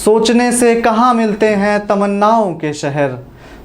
सोचने से कहाँ मिलते हैं तमन्नाओं के शहर,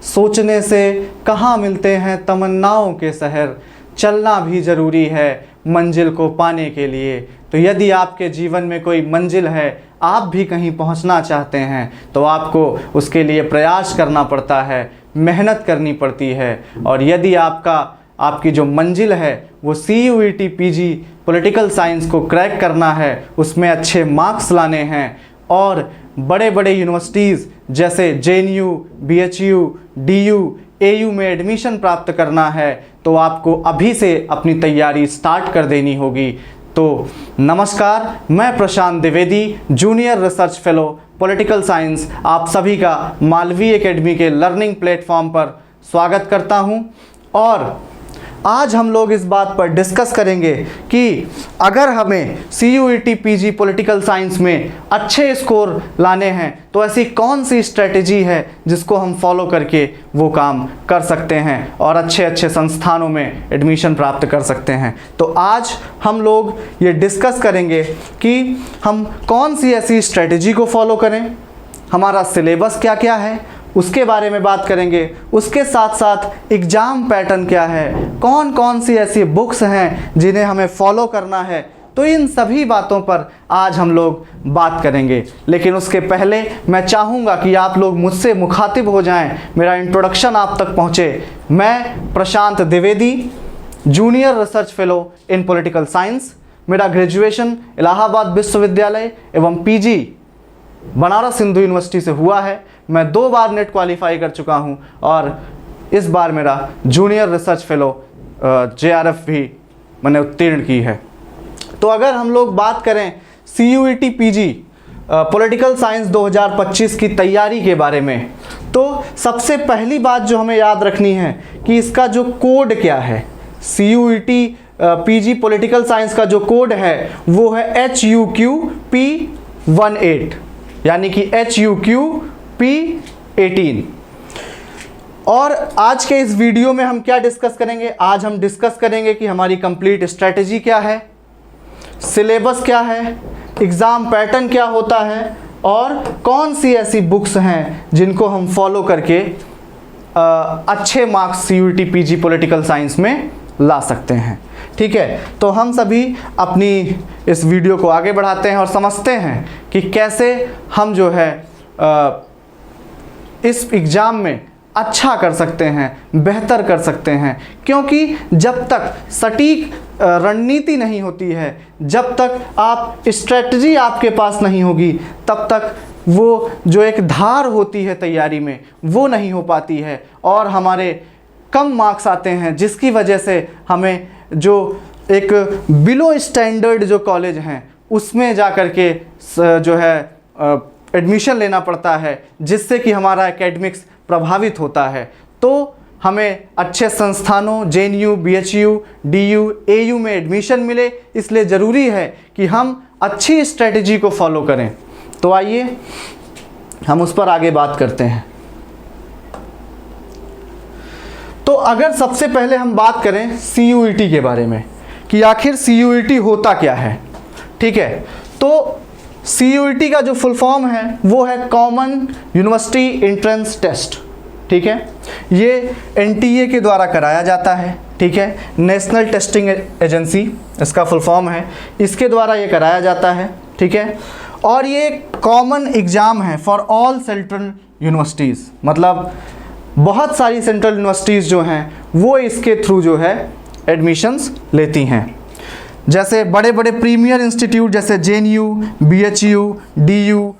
सोचने से कहाँ मिलते हैं तमन्नाओं के शहर, चलना भी ज़रूरी है मंजिल को पाने के लिए। तो यदि आपके जीवन में कोई मंजिल है, आप भी कहीं पहुंचना चाहते हैं, तो आपको उसके लिए प्रयास करना पड़ता है, मेहनत करनी पड़ती है। और यदि आपकी जो मंजिल है वो CUET PG पॉलिटिकल साइंस को क्रैक करना है, उसमें अच्छे मार्क्स लाने हैं और बड़े बड़े यूनिवर्सिटीज़ जैसे JNU, BHU, DU, AU में एडमिशन प्राप्त करना है, तो आपको अभी से अपनी तैयारी स्टार्ट कर देनी होगी। तो नमस्कार, मैं Prashant Dwivedi, junior research fellow political science, आप सभी का मालवीय एकेडमी के लर्निंग प्लेटफॉर्म पर स्वागत करता हूं। और आज हम लोग इस बात पर डिस्कस करेंगे कि अगर हमें CUET PG पॉलिटिकल साइंस में अच्छे स्कोर लाने हैं तो ऐसी कौन सी स्ट्रेटजी है जिसको हम फॉलो करके वो काम कर सकते हैं और अच्छे अच्छे संस्थानों में एडमिशन प्राप्त कर सकते हैं। तो आज हम लोग ये डिस्कस करेंगे कि हम कौन सी ऐसी स्ट्रेटजी को फॉलो करें, हमारा सिलेबस क्या क्या है उसके बारे में बात करेंगे, उसके साथ साथ एग्ज़ाम पैटर्न क्या है, कौन कौन सी ऐसी बुक्स हैं जिन्हें हमें फॉलो करना है। तो इन सभी बातों पर आज हम लोग बात करेंगे। लेकिन उसके पहले मैं चाहूँगा कि आप लोग मुझसे मुखातिब हो जाएं, मेरा इंट्रोडक्शन आप तक पहुँचे। मैं Prashant Dwivedi, junior research fellow in political science, मेरा ग्रेजुएशन इलाहाबाद विश्वविद्यालय एवं PG बनारस हिंदू यूनिवर्सिटी से हुआ है। मैं 2 बार नेट क्वालिफाई कर चुका हूं और इस बार मेरा जूनियर रिसर्च फेलो JRF भी मैंने उत्तीर्ण की है। तो अगर हम लोग बात करें CUET PG पॉलिटिकल साइंस 2025 की तैयारी के बारे में, तो सबसे पहली बात जो हमें याद रखनी है कि इसका जो कोड क्या है। CUET PG पॉलिटिकल साइंस का जो कोड है वो है HUQP18, यानी कि HUQP18। और आज के इस वीडियो में हम क्या डिस्कस करेंगे? आज हम डिस्कस करेंगे कि हमारी कंप्लीट स्ट्रेटजी क्या है, सिलेबस क्या है, एग्ज़ाम पैटर्न क्या होता है और कौन सी ऐसी बुक्स हैं जिनको हम फॉलो करके अच्छे marks CUET PG political science में ला सकते हैं। ठीक है, तो हम सभी अपनी इस वीडियो को आगे बढ़ाते हैं और समझते हैं कि कैसे हम जो है इस एग्ज़ाम में अच्छा कर सकते हैं, बेहतर कर सकते हैं। क्योंकि जब तक सटीक रणनीति नहीं होती है, जब तक आप स्ट्रेटजी आपके पास नहीं होगी, तब तक वो जो एक धार होती है तैयारी में वो नहीं हो पाती है और हमारे कम मार्क्स आते हैं, जिसकी वजह से हमें जो एक बिलो स्टैंडर्ड जो कॉलेज हैं उसमें जा कर के जो है एडमिशन लेना पड़ता है, जिससे कि हमारा एकेडमिक्स प्रभावित होता है। तो हमें अच्छे संस्थानों JNU, BHU, DU, AU में एडमिशन मिले, इसलिए ज़रूरी है कि हम अच्छी स्ट्रेटजी को फॉलो करें। तो आइए हम उस पर आगे बात करते हैं। तो अगर सबसे पहले हम बात करें CUET के बारे में कि आखिर CUET होता क्या है, ठीक है, तो CUET का जो फुल फॉर्म है वो है कॉमन यूनिवर्सिटी एंट्रेंस टेस्ट। ठीक है, ये NTA के द्वारा कराया जाता है। ठीक है, नेशनल टेस्टिंग एजेंसी इसका फुल फॉर्म है, इसके द्वारा ये कराया जाता है। ठीक है, और ये कॉमन एग्ज़ाम है फॉर ऑल सेंट्रल यूनिवर्सिटीज़, मतलब बहुत सारी सेंट्रल यूनिवर्सिटीज़ जो हैं वो इसके थ्रू जो है एडमिशन्स लेती हैं। जैसे बड़े बड़े प्रीमियर इंस्टीट्यूट जैसे JNU, BHU, DU,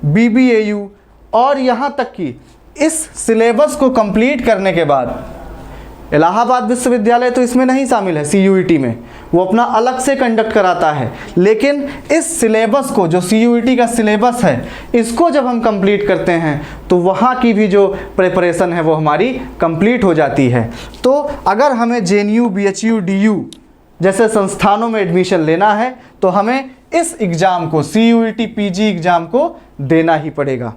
BBAU, और यहाँ तक कि इस सिलेबस को कंप्लीट करने के बाद इलाहाबाद विश्वविद्यालय तो इसमें नहीं शामिल है CUET में, वो अपना अलग से कंडक्ट कराता है। लेकिन इस सिलेबस को, जो CUET का सिलेबस है, इसको जब हम कंप्लीट करते हैं तो वहाँ की भी जो प्रिपरेशन है वो हमारी कंप्लीट हो जाती है। तो अगर हमें JNU, BHU, DU जैसे संस्थानों में एडमिशन लेना है तो हमें इस एग्ज़ाम को, CUET PG एग्ज़ाम को देना ही पड़ेगा।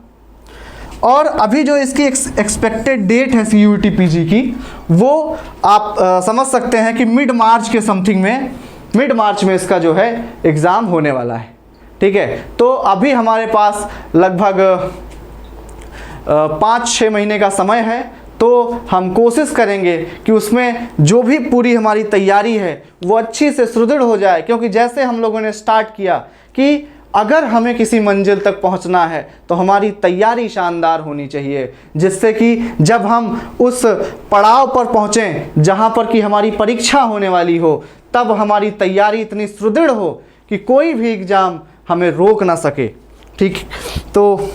और अभी जो इसकी एक्सपेक्टेड डेट है CUET PG की, वो आप समझ सकते हैं कि मिड मार्च के समथिंग में, मिड मार्च में इसका जो है एग्ज़ाम होने वाला है। ठीक है। तो अभी हमारे पास लगभग 5-6 महीने का समय है, तो हम कोशिश करेंगे कि उसमें जो भी पूरी हमारी तैयारी है वो अच्छी से सुदृढ़ हो जाए, क्योंकि जैसे हम लोगों ने स्टार्ट किया कि अगर हमें किसी मंजिल तक पहुंचना है तो हमारी तैयारी शानदार होनी चाहिए, जिससे कि जब हम उस पड़ाव पर पहुंचें जहां पर कि हमारी परीक्षा होने वाली हो, तब हमारी तैयारी इतनी सुदृढ़ हो कि कोई भी एग्ज़ाम हमें रोक ना सके। ठीक, तो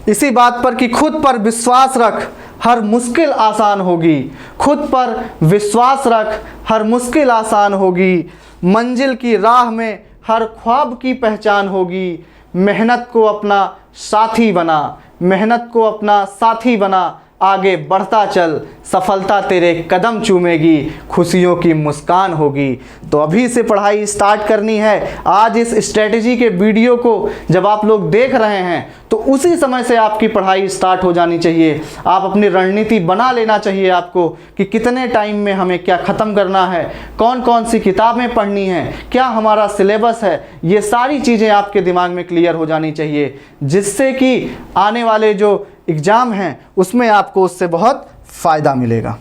इसी बात पर कि खुद पर विश्वास रख, हर मुश्किल आसान होगी। खुद पर विश्वास रख, हर मुश्किल आसान होगी। मंजिल की राह में हर ख्वाब की पहचान होगी। मेहनत को अपना साथी बना, मेहनत को अपना साथी बना, आगे बढ़ता चल, सफलता तेरे कदम चूमेगी, खुशियों की मुस्कान होगी। तो अभी से पढ़ाई स्टार्ट करनी है। आज इस स्ट्रेटजी के वीडियो को जब आप लोग देख रहे हैं तो उसी समय से आपकी पढ़ाई स्टार्ट हो जानी चाहिए। आप अपनी रणनीति बना लेना चाहिए आपको कि कितने टाइम में हमें क्या ख़त्म करना है, कौन कौन सी किताबें पढ़नी हैं, क्या हमारा सिलेबस है, ये सारी चीज़ें आपके दिमाग में क्लियर हो जानी चाहिए, जिससे कि आने वाले जो एग्ज़ाम हैं उसमें आपको उससे बहुत फ़ायदा मिलेगा।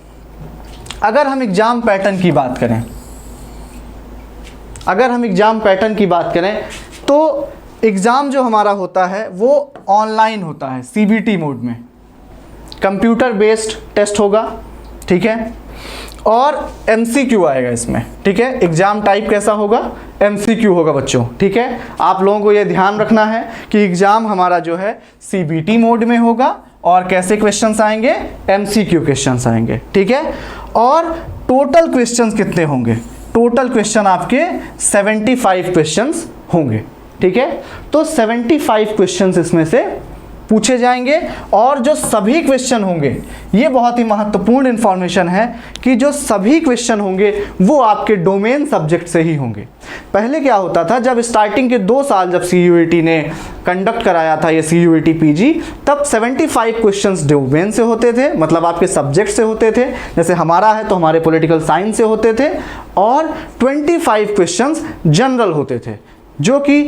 अगर हम एग्ज़ाम पैटर्न की बात करें, तो एग्ज़ाम जो हमारा होता है वो ऑनलाइन होता है, सीबीटी मोड में, कंप्यूटर बेस्ड टेस्ट होगा, ठीक है, और एमसीक्यू आएगा इसमें, ठीक है। एग्ज़ाम टाइप कैसा होगा, एमसीक्यू होगा बच्चों, ठीक है। आप लोगों को ये ध्यान रखना है कि एग्ज़ाम हमारा जो है सीबीटी मोड में होगा और कैसे क्वेश्चंस आएंगे, एमसीक्यू क्वेश्चंस आएंगे, ठीक है। और टोटल क्वेश्चंस कितने होंगे, टोटल क्वेश्चन आपके 75 क्वेश्चंस होंगे, ठीक है। तो 75 क्वेश्चंस इसमें से पूछे जाएंगे और जो सभी क्वेश्चन होंगे, ये बहुत ही महत्वपूर्ण इंफॉर्मेशन है कि जो सभी क्वेश्चन होंगे वो आपके डोमेन सब्जेक्ट से ही होंगे। पहले क्या होता था, जब स्टार्टिंग के 2 साल जब CUET ने कंडक्ट कराया था ये CUET PG, तब 75 क्वेश्चंस डोमेन से होते थे, मतलब आपके सब्जेक्ट से होते थे। जैसे हमारा है तो हमारे पॉलिटिकल साइंस से होते थे, और 25 क्वेश्चंस जनरल होते थे, जो कि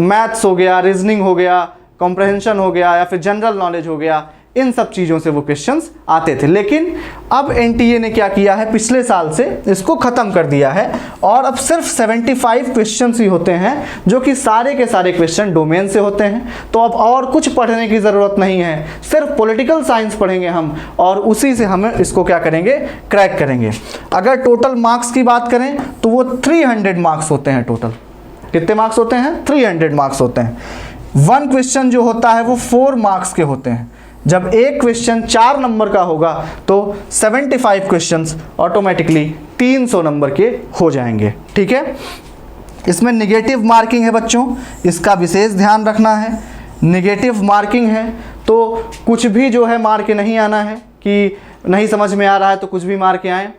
मैथ्स हो गया, रीजनिंग हो गया, कॉम्प्रहेंशन हो गया, या फिर जनरल नॉलेज हो गया, इन सब चीज़ों से वो क्वेश्चंस आते थे। लेकिन अब NTA ने क्या किया है, पिछले साल से इसको ख़त्म कर दिया है और अब सिर्फ 75 क्वेश्चंस ही होते हैं, जो कि सारे के सारे क्वेश्चन डोमेन से होते हैं। तो अब और कुछ पढ़ने की ज़रूरत नहीं है, सिर्फ पॉलिटिकल साइंस पढ़ेंगे हम और उसी से हम इसको क्या करेंगे, क्रैक करेंगे। अगर टोटल मार्क्स की बात करें तो वो 300 मार्क्स होते हैं। टोटल कितने मार्क्स होते हैं, 300 मार्क्स होते हैं। 1 क्वेश्चन जो होता है वो 4 मार्क्स के होते हैं। जब एक क्वेश्चन 4 नंबर का होगा तो 75 क्वेश्चंस ऑटोमेटिकली 300 नंबर के हो जाएंगे, ठीक है। इसमें नेगेटिव मार्किंग है बच्चों, इसका विशेष ध्यान रखना है। नेगेटिव मार्किंग है तो कुछ भी जो है मार के नहीं आना है कि नहीं समझ में आ रहा है तो कुछ भी मार के आए,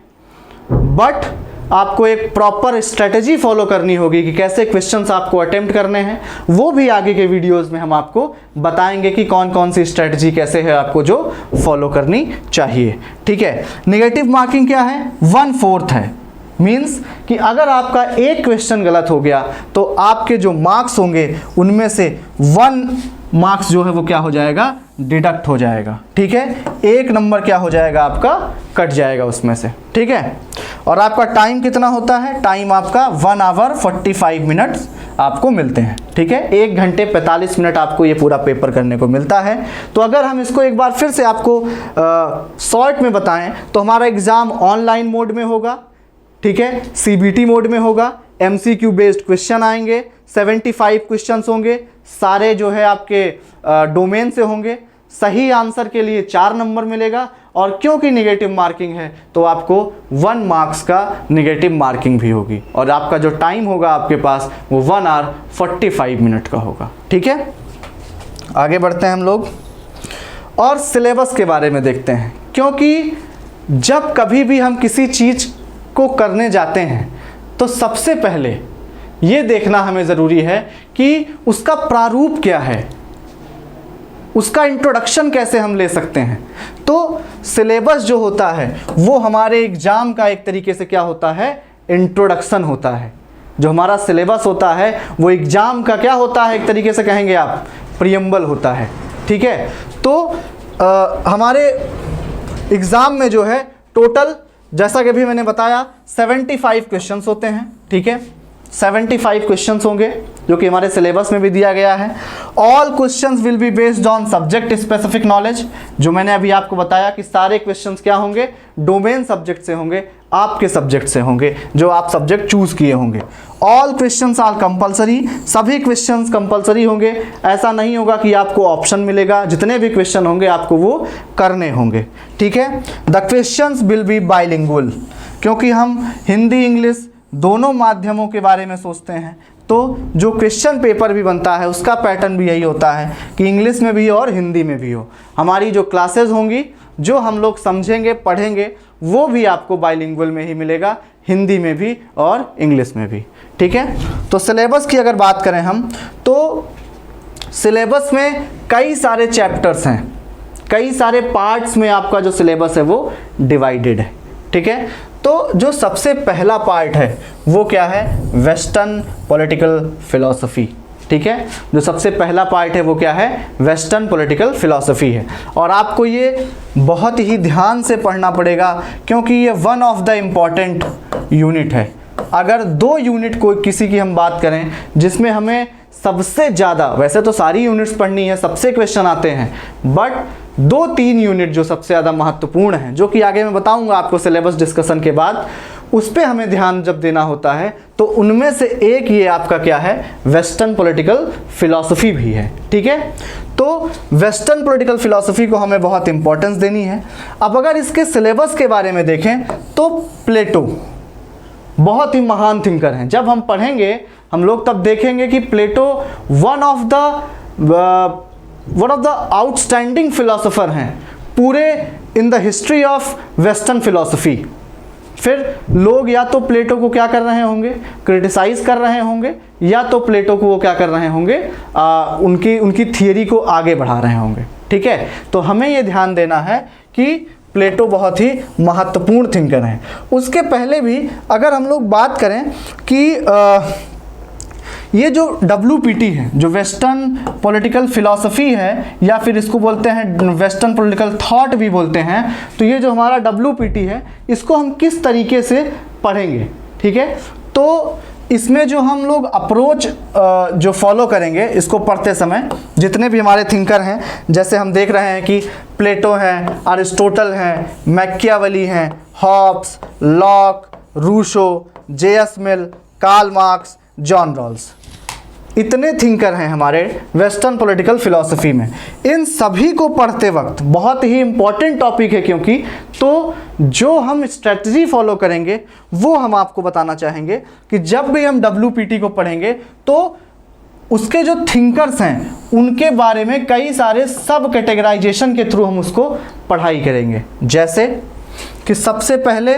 बट आपको एक प्रॉपर स्ट्रेटजी फॉलो करनी होगी कि कैसे क्वेश्चंस आपको अटेम्प्ट करने हैं। वो भी आगे के वीडियोस में हम आपको बताएंगे कि कौन कौन सी स्ट्रेटजी कैसे है आपको जो फॉलो करनी चाहिए, ठीक है। नेगेटिव मार्किंग क्या है, 1/4 है। मीन्स कि अगर आपका एक क्वेश्चन गलत हो गया तो आपके जो मार्क्स होंगे उनमें से 1 मार्क्स जो है वो क्या हो जाएगा, डिडक्ट हो जाएगा, ठीक है। 1 नंबर क्या हो जाएगा, आपका कट जाएगा उसमें से, ठीक है। और आपका टाइम कितना होता है, टाइम आपका 1 आवर 45 मिनट्स आपको मिलते हैं, ठीक है। 1 घंटे 45 मिनट आपको ये पूरा पेपर करने को मिलता है। तो अगर हम इसको एक बार फिर से आपको शॉर्ट में बताएं तो हमारा एग्ज़ाम ऑनलाइन मोड में होगा, ठीक है, CBT मोड में होगा, MCQ बेस्ड क्वेश्चन आएंगे, 75 क्वेश्चंस होंगे, सारे जो है आपके डोमेन से होंगे। सही आंसर के लिए 4 नंबर मिलेगा, और क्योंकि नेगेटिव मार्किंग है तो आपको 1 मार्क्स का नेगेटिव मार्किंग भी होगी, और आपका जो टाइम होगा आपके पास वो 1 आवर 45 मिनट का होगा, ठीक है। आगे बढ़ते हैं हम लोग और सिलेबस के बारे में देखते हैं, क्योंकि जब कभी भी हम किसी चीज़ को करने जाते हैं तो सबसे पहले ये देखना हमें ज़रूरी है कि उसका प्रारूप क्या है, उसका इंट्रोडक्शन कैसे हम ले सकते हैं। तो सिलेबस जो होता है वो हमारे एग्ज़ाम का एक तरीके से क्या होता है, इंट्रोडक्शन होता है। जो हमारा सिलेबस होता है वो एग्ज़ाम का क्या होता है, एक तरीके से कहेंगे आप, प्रियम्बल होता है। ठीक है, तो हमारे एग्ज़ाम में जो है टोटल, जैसा कि अभी मैंने बताया, 75 क्वेश्चंस होते हैं। ठीक है, 75 क्वेश्चंस होंगे जो कि हमारे सिलेबस में भी दिया गया है। All questions will be based on subject specific knowledge, जो मैंने अभी आपको बताया कि सारे क्वेश्चंस क्या होंगे, डोमेन सब्जेक्ट से होंगे, आपके सब्जेक्ट से होंगे, जो आप सब्जेक्ट चूज किए होंगे। ऑल क्वेश्चंस आर कंपलसरी, सभी क्वेश्चंस कंपलसरी होंगे। ऐसा नहीं होगा कि आपको ऑप्शन मिलेगा, जितने भी क्वेश्चन होंगे आपको वो करने होंगे। ठीक है, the questions will be bilingual, क्योंकि हम हिंदी इंग्लिश दोनों माध्यमों के बारे में सोचते हैं, तो जो क्वेश्चन पेपर भी बनता है उसका पैटर्न भी यही होता है कि इंग्लिश में भी और हिंदी में भी हो। हमारी जो क्लासेस होंगी, जो हम लोग समझेंगे पढ़ेंगे, वो भी आपको बाइलिंगुअल में ही मिलेगा, हिंदी में भी और इंग्लिश में भी। ठीक है, तो सिलेबस की अगर बात करें हम, तो सिलेबस में कई सारे चैप्टर्स हैं, कई सारे पार्ट्स में आपका जो सिलेबस है वो डिवाइडेड है। ठीक है, तो जो सबसे पहला पार्ट है वो क्या है, वेस्टर्न पॉलिटिकल फिलॉसफी। ठीक है, जो सबसे पहला पार्ट है वो क्या है, वेस्टर्न पॉलिटिकल फिलॉसफी है। और आपको ये बहुत ही ध्यान से पढ़ना पड़ेगा, क्योंकि ये one of the important unit है। अगर दो यूनिट को किसी की हम बात करें जिसमें हमें सबसे ज़्यादा, वैसे तो सारी यूनिट्स पढ़नी है, सबसे क्वेश्चन आते हैं, बट 2-3 यूनिट जो सबसे ज़्यादा महत्वपूर्ण हैं, जो कि आगे मैं बताऊंगा आपको सिलेबस डिस्कशन के बाद, उस पर हमें ध्यान जब देना होता है, तो उनमें से एक ये आपका क्या है, वेस्टर्न पॉलिटिकल फिलॉसफी भी है। ठीक है, तो वेस्टर्न पॉलिटिकल फिलॉसफी को हमें बहुत इंपॉर्टेंस देनी है। अब अगर इसके सिलेबस के बारे में देखें तो प्लेटो बहुत ही महान थिंकर हैं। जब हम पढ़ेंगे हम लोग तब देखेंगे कि Plato one of the outstanding philosopher हैं पूरे in the history of western philosophy. फिर लोग या तो प्लेटो को क्या कर रहे होंगे, क्रिटिसाइज कर रहे होंगे, या तो प्लेटो को वो क्या कर रहे होंगे, उनकी थियरी को आगे बढ़ा रहे होंगे। ठीक है, तो हमें ये ध्यान देना है कि प्लेटो बहुत ही महत्वपूर्ण थिंकर हैं। उसके पहले भी अगर हम लोग बात करें कि ये जो WPT है, जो वेस्टर्न पॉलिटिकल फिलॉसफी है, या फिर इसको बोलते हैं वेस्टर्न पॉलिटिकल थॉट भी बोलते हैं, तो ये जो हमारा WPT है, इसको हम किस तरीके से पढ़ेंगे। ठीक है, तो इसमें जो हम लोग अप्रोच जो फॉलो करेंगे इसको पढ़ते समय, जितने भी हमारे थिंकर हैं, जैसे हम देख रहे हैं कि प्लेटो हैं, अरिस्टोटल हैं, मैकियावेली हैं, Hobbs, Locke, Rousseau, J.S. Mill, Karl marks, John Rawls, इतने थिंकर हैं हमारे वेस्टर्न पॉलिटिकल फिलॉसफी में। इन सभी को पढ़ते वक्त बहुत ही इम्पॉर्टेंट टॉपिक है, क्योंकि तो जो हम स्ट्रेटजी फॉलो करेंगे वो हम आपको बताना चाहेंगे कि जब भी हम WPT को पढ़ेंगे तो उसके जो थिंकर्स हैं उनके बारे में कई सारे सब कैटेगराइजेशन के थ्रू हम उसको पढ़ाई करेंगे। जैसे कि सबसे पहले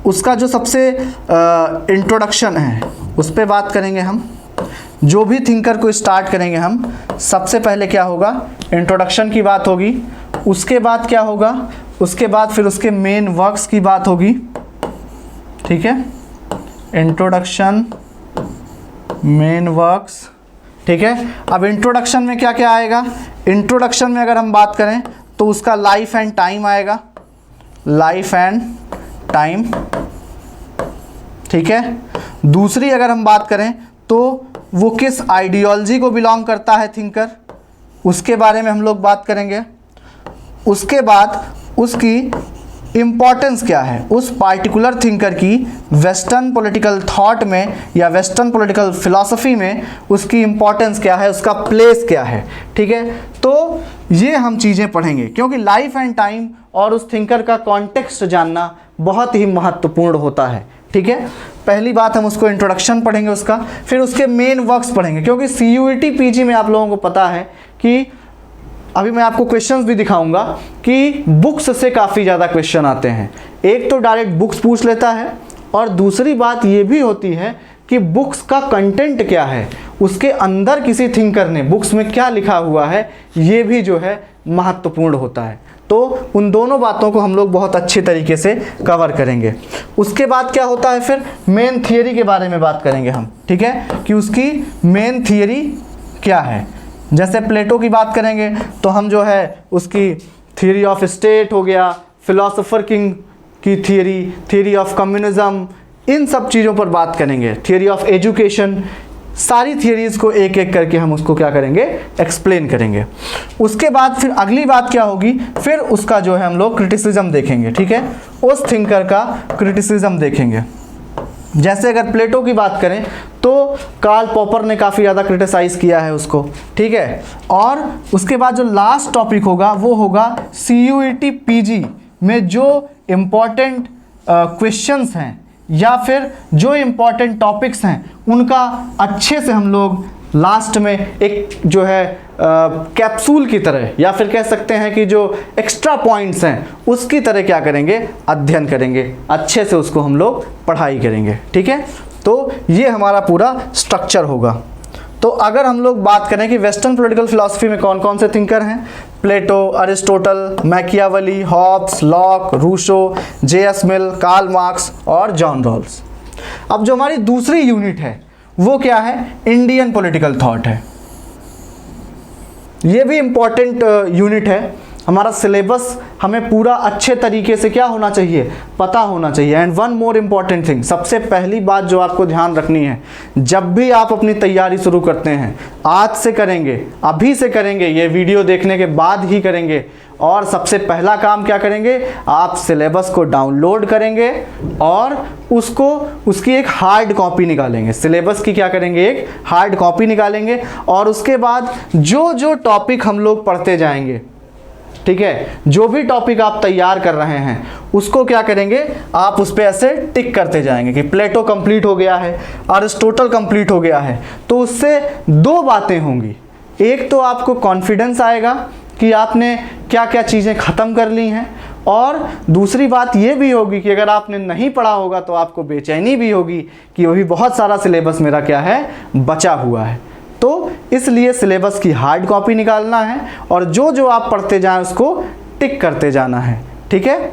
उसका जो सबसे इंट्रोडक्शन है उस पर बात करेंगे हम। जो भी थिंकर को स्टार्ट करेंगे हम, सबसे पहले क्या होगा, इंट्रोडक्शन की बात होगी। उसके बाद क्या होगा, उसके बाद फिर उसके मेन वर्क्स की बात होगी। ठीक है, इंट्रोडक्शन, मेन वर्क्स। ठीक है, अब इंट्रोडक्शन में क्या क्या आएगा, इंट्रोडक्शन में अगर हम बात करें तो उसका लाइफ एंड टाइम आएगा, लाइफ एंड टाइम। ठीक है, दूसरी अगर हम बात करें तो वो किस आइडियोलॉजी को बिलोंग करता है थिंकर, उसके बारे में हम लोग बात करेंगे। उसके बाद उसकी इम्पॉर्टेंस क्या है, उस पार्टिकुलर थिंकर की वेस्टर्न पॉलिटिकल थॉट में या वेस्टर्न पॉलिटिकल फिलॉसफी में उसकी इम्पॉर्टेंस क्या है, उसका प्लेस क्या है। ठीक है, तो ये हम चीज़ें पढ़ेंगे, क्योंकि लाइफ एंड टाइम और उस थिंकर का कॉन्टेक्स्ट जानना बहुत ही महत्वपूर्ण होता है। ठीक है, पहली बात हम उसको इंट्रोडक्शन पढ़ेंगे उसका, फिर उसके मेन वर्क्स पढ़ेंगे, क्योंकि CUET PG में आप लोगों को पता है कि अभी मैं आपको क्वेश्चंस भी दिखाऊंगा कि बुक्स से काफ़ी ज़्यादा क्वेश्चन आते हैं। एक तो डायरेक्ट बुक्स पूछ लेता है, और दूसरी बात ये भी होती है कि बुक्स का कंटेंट क्या है, उसके अंदर किसी थिंकर ने बुक्स में क्या लिखा हुआ है, ये भी जो है महत्वपूर्ण होता है। तो उन दोनों बातों को हम लोग बहुत अच्छे तरीके से कवर करेंगे। उसके बाद क्या होता है, फिर मेन थियरी के बारे में बात करेंगे हम, ठीक है, कि उसकी मेन थियरी क्या है। जैसे प्लेटो की बात करेंगे तो हम जो है उसकी थियरी ऑफ स्टेट हो गया, फिलोसोफर किंग की थियरी ऑफ कम्युनिज्म, इन सब चीज़ों पर बात करेंगे। थियरी ऑफ एजुकेशन, सारी थियरीज़ को एक एक करके हम उसको क्या करेंगे, एक्सप्लेन करेंगे। उसके बाद फिर अगली बात क्या होगी, फिर उसका जो है हम लोग क्रिटिसिज्म देखेंगे, ठीक है, उस थिंकर का क्रिटिसिज्म देखेंगे। जैसे अगर प्लेटो की बात करें तो कार्ल पॉपर ने काफ़ी ज़्यादा क्रिटिसाइज़ किया है उसको, ठीक है। और उसके बाद जो लास्ट टॉपिक होगा वो होगा CUET PG में जो इम्पॉर्टेंट क्वेश्चंस हैं या फिर जो इम्पॉर्टेंट टॉपिक्स हैं उनका अच्छे से हम लोग लास्ट में एक जो है कैप्सूल की तरह या फिर कह सकते हैं कि जो एक्स्ट्रा पॉइंट्स हैं उसकी तरह क्या करेंगे, अध्ययन करेंगे, अच्छे से उसको हम लोग पढ़ाई करेंगे, ठीक है। तो ये हमारा पूरा स्ट्रक्चर होगा। तो अगर हम लोग बात करें कि वेस्टर्न पॉलिटिकल फिलॉसफी में कौन कौन से थिंकर हैं, Plato, Aristotle, Machiavelli, Hobbes, Locke, Rousseau, J.S. Mill, Karl Marx और जॉन रॉल्स। अब जो हमारी दूसरी यूनिट है वो क्या है, इंडियन पॉलिटिकल थॉट है। ये भी इम्पॉर्टेंट यूनिट है। हमारा सिलेबस हमें पूरा अच्छे तरीके से क्या होना चाहिए, पता होना चाहिए। And one more important thing, सबसे पहली बात जो आपको ध्यान रखनी है, जब भी आप अपनी तैयारी शुरू करते हैं, आज से करेंगे, अभी से करेंगे, ये वीडियो देखने के बाद ही करेंगे। और सबसे पहला काम क्या करेंगे, आप सिलेबस को डाउनलोड करेंगे और उसकी एक हार्ड कॉपी निकालेंगे। सिलेबस की क्या करेंगे, एक हार्ड कॉपी निकालेंगे और उसके बाद जो जो टॉपिक हम लोग पढ़ते जाएंगे, ठीक है, जो भी टॉपिक आप तैयार कर रहे हैं उसको क्या करेंगे, आप उस पर ऐसे टिक करते जाएंगे कि प्लेटो कंप्लीट हो गया है, अरिस्टोटल कंप्लीट हो गया है। तो उससे दो बातें होंगी, एक तो आपको कॉन्फिडेंस आएगा कि आपने क्या क्या चीज़ें ख़त्म कर ली हैं, और दूसरी बात ये भी होगी कि अगर आपने नहीं पढ़ा होगा तो आपको बेचैनी भी होगी कि वही बहुत सारा सिलेबस मेरा क्या है, बचा हुआ है। तो इसलिए सिलेबस की हार्ड कॉपी निकालना है और जो जो आप पढ़ते जाएं उसको टिक करते जाना है, ठीक है।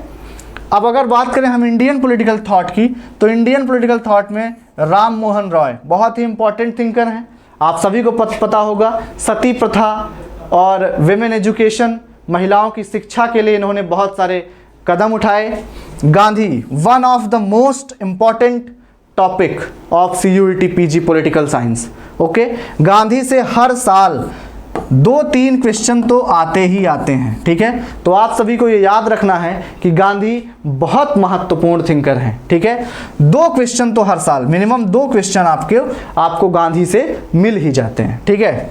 अब अगर बात करें हम इंडियन पॉलिटिकल थॉट की, तो इंडियन पॉलिटिकल थॉट में राम मोहन रॉय बहुत ही इंपॉर्टेंट थिंकर हैं। आप सभी को पता होगा, सती प्रथा और विमेन एजुकेशन, महिलाओं की शिक्षा के लिए इन्होंने बहुत सारे कदम उठाए। Gandhi, one of the most important topic of CUET PG political science, okay. Gandhi से हर साल 2-3 क्वेश्चन तो आते ही आते हैं, ठीक है। तो आप सभी को ये याद रखना है कि गांधी बहुत महत्वपूर्ण थिंकर हैं, ठीक है। 2 क्वेश्चन तो हर साल, मिनिमम 2 क्वेश्चन आपको गांधी से मिल ही जाते हैं, ठीक है।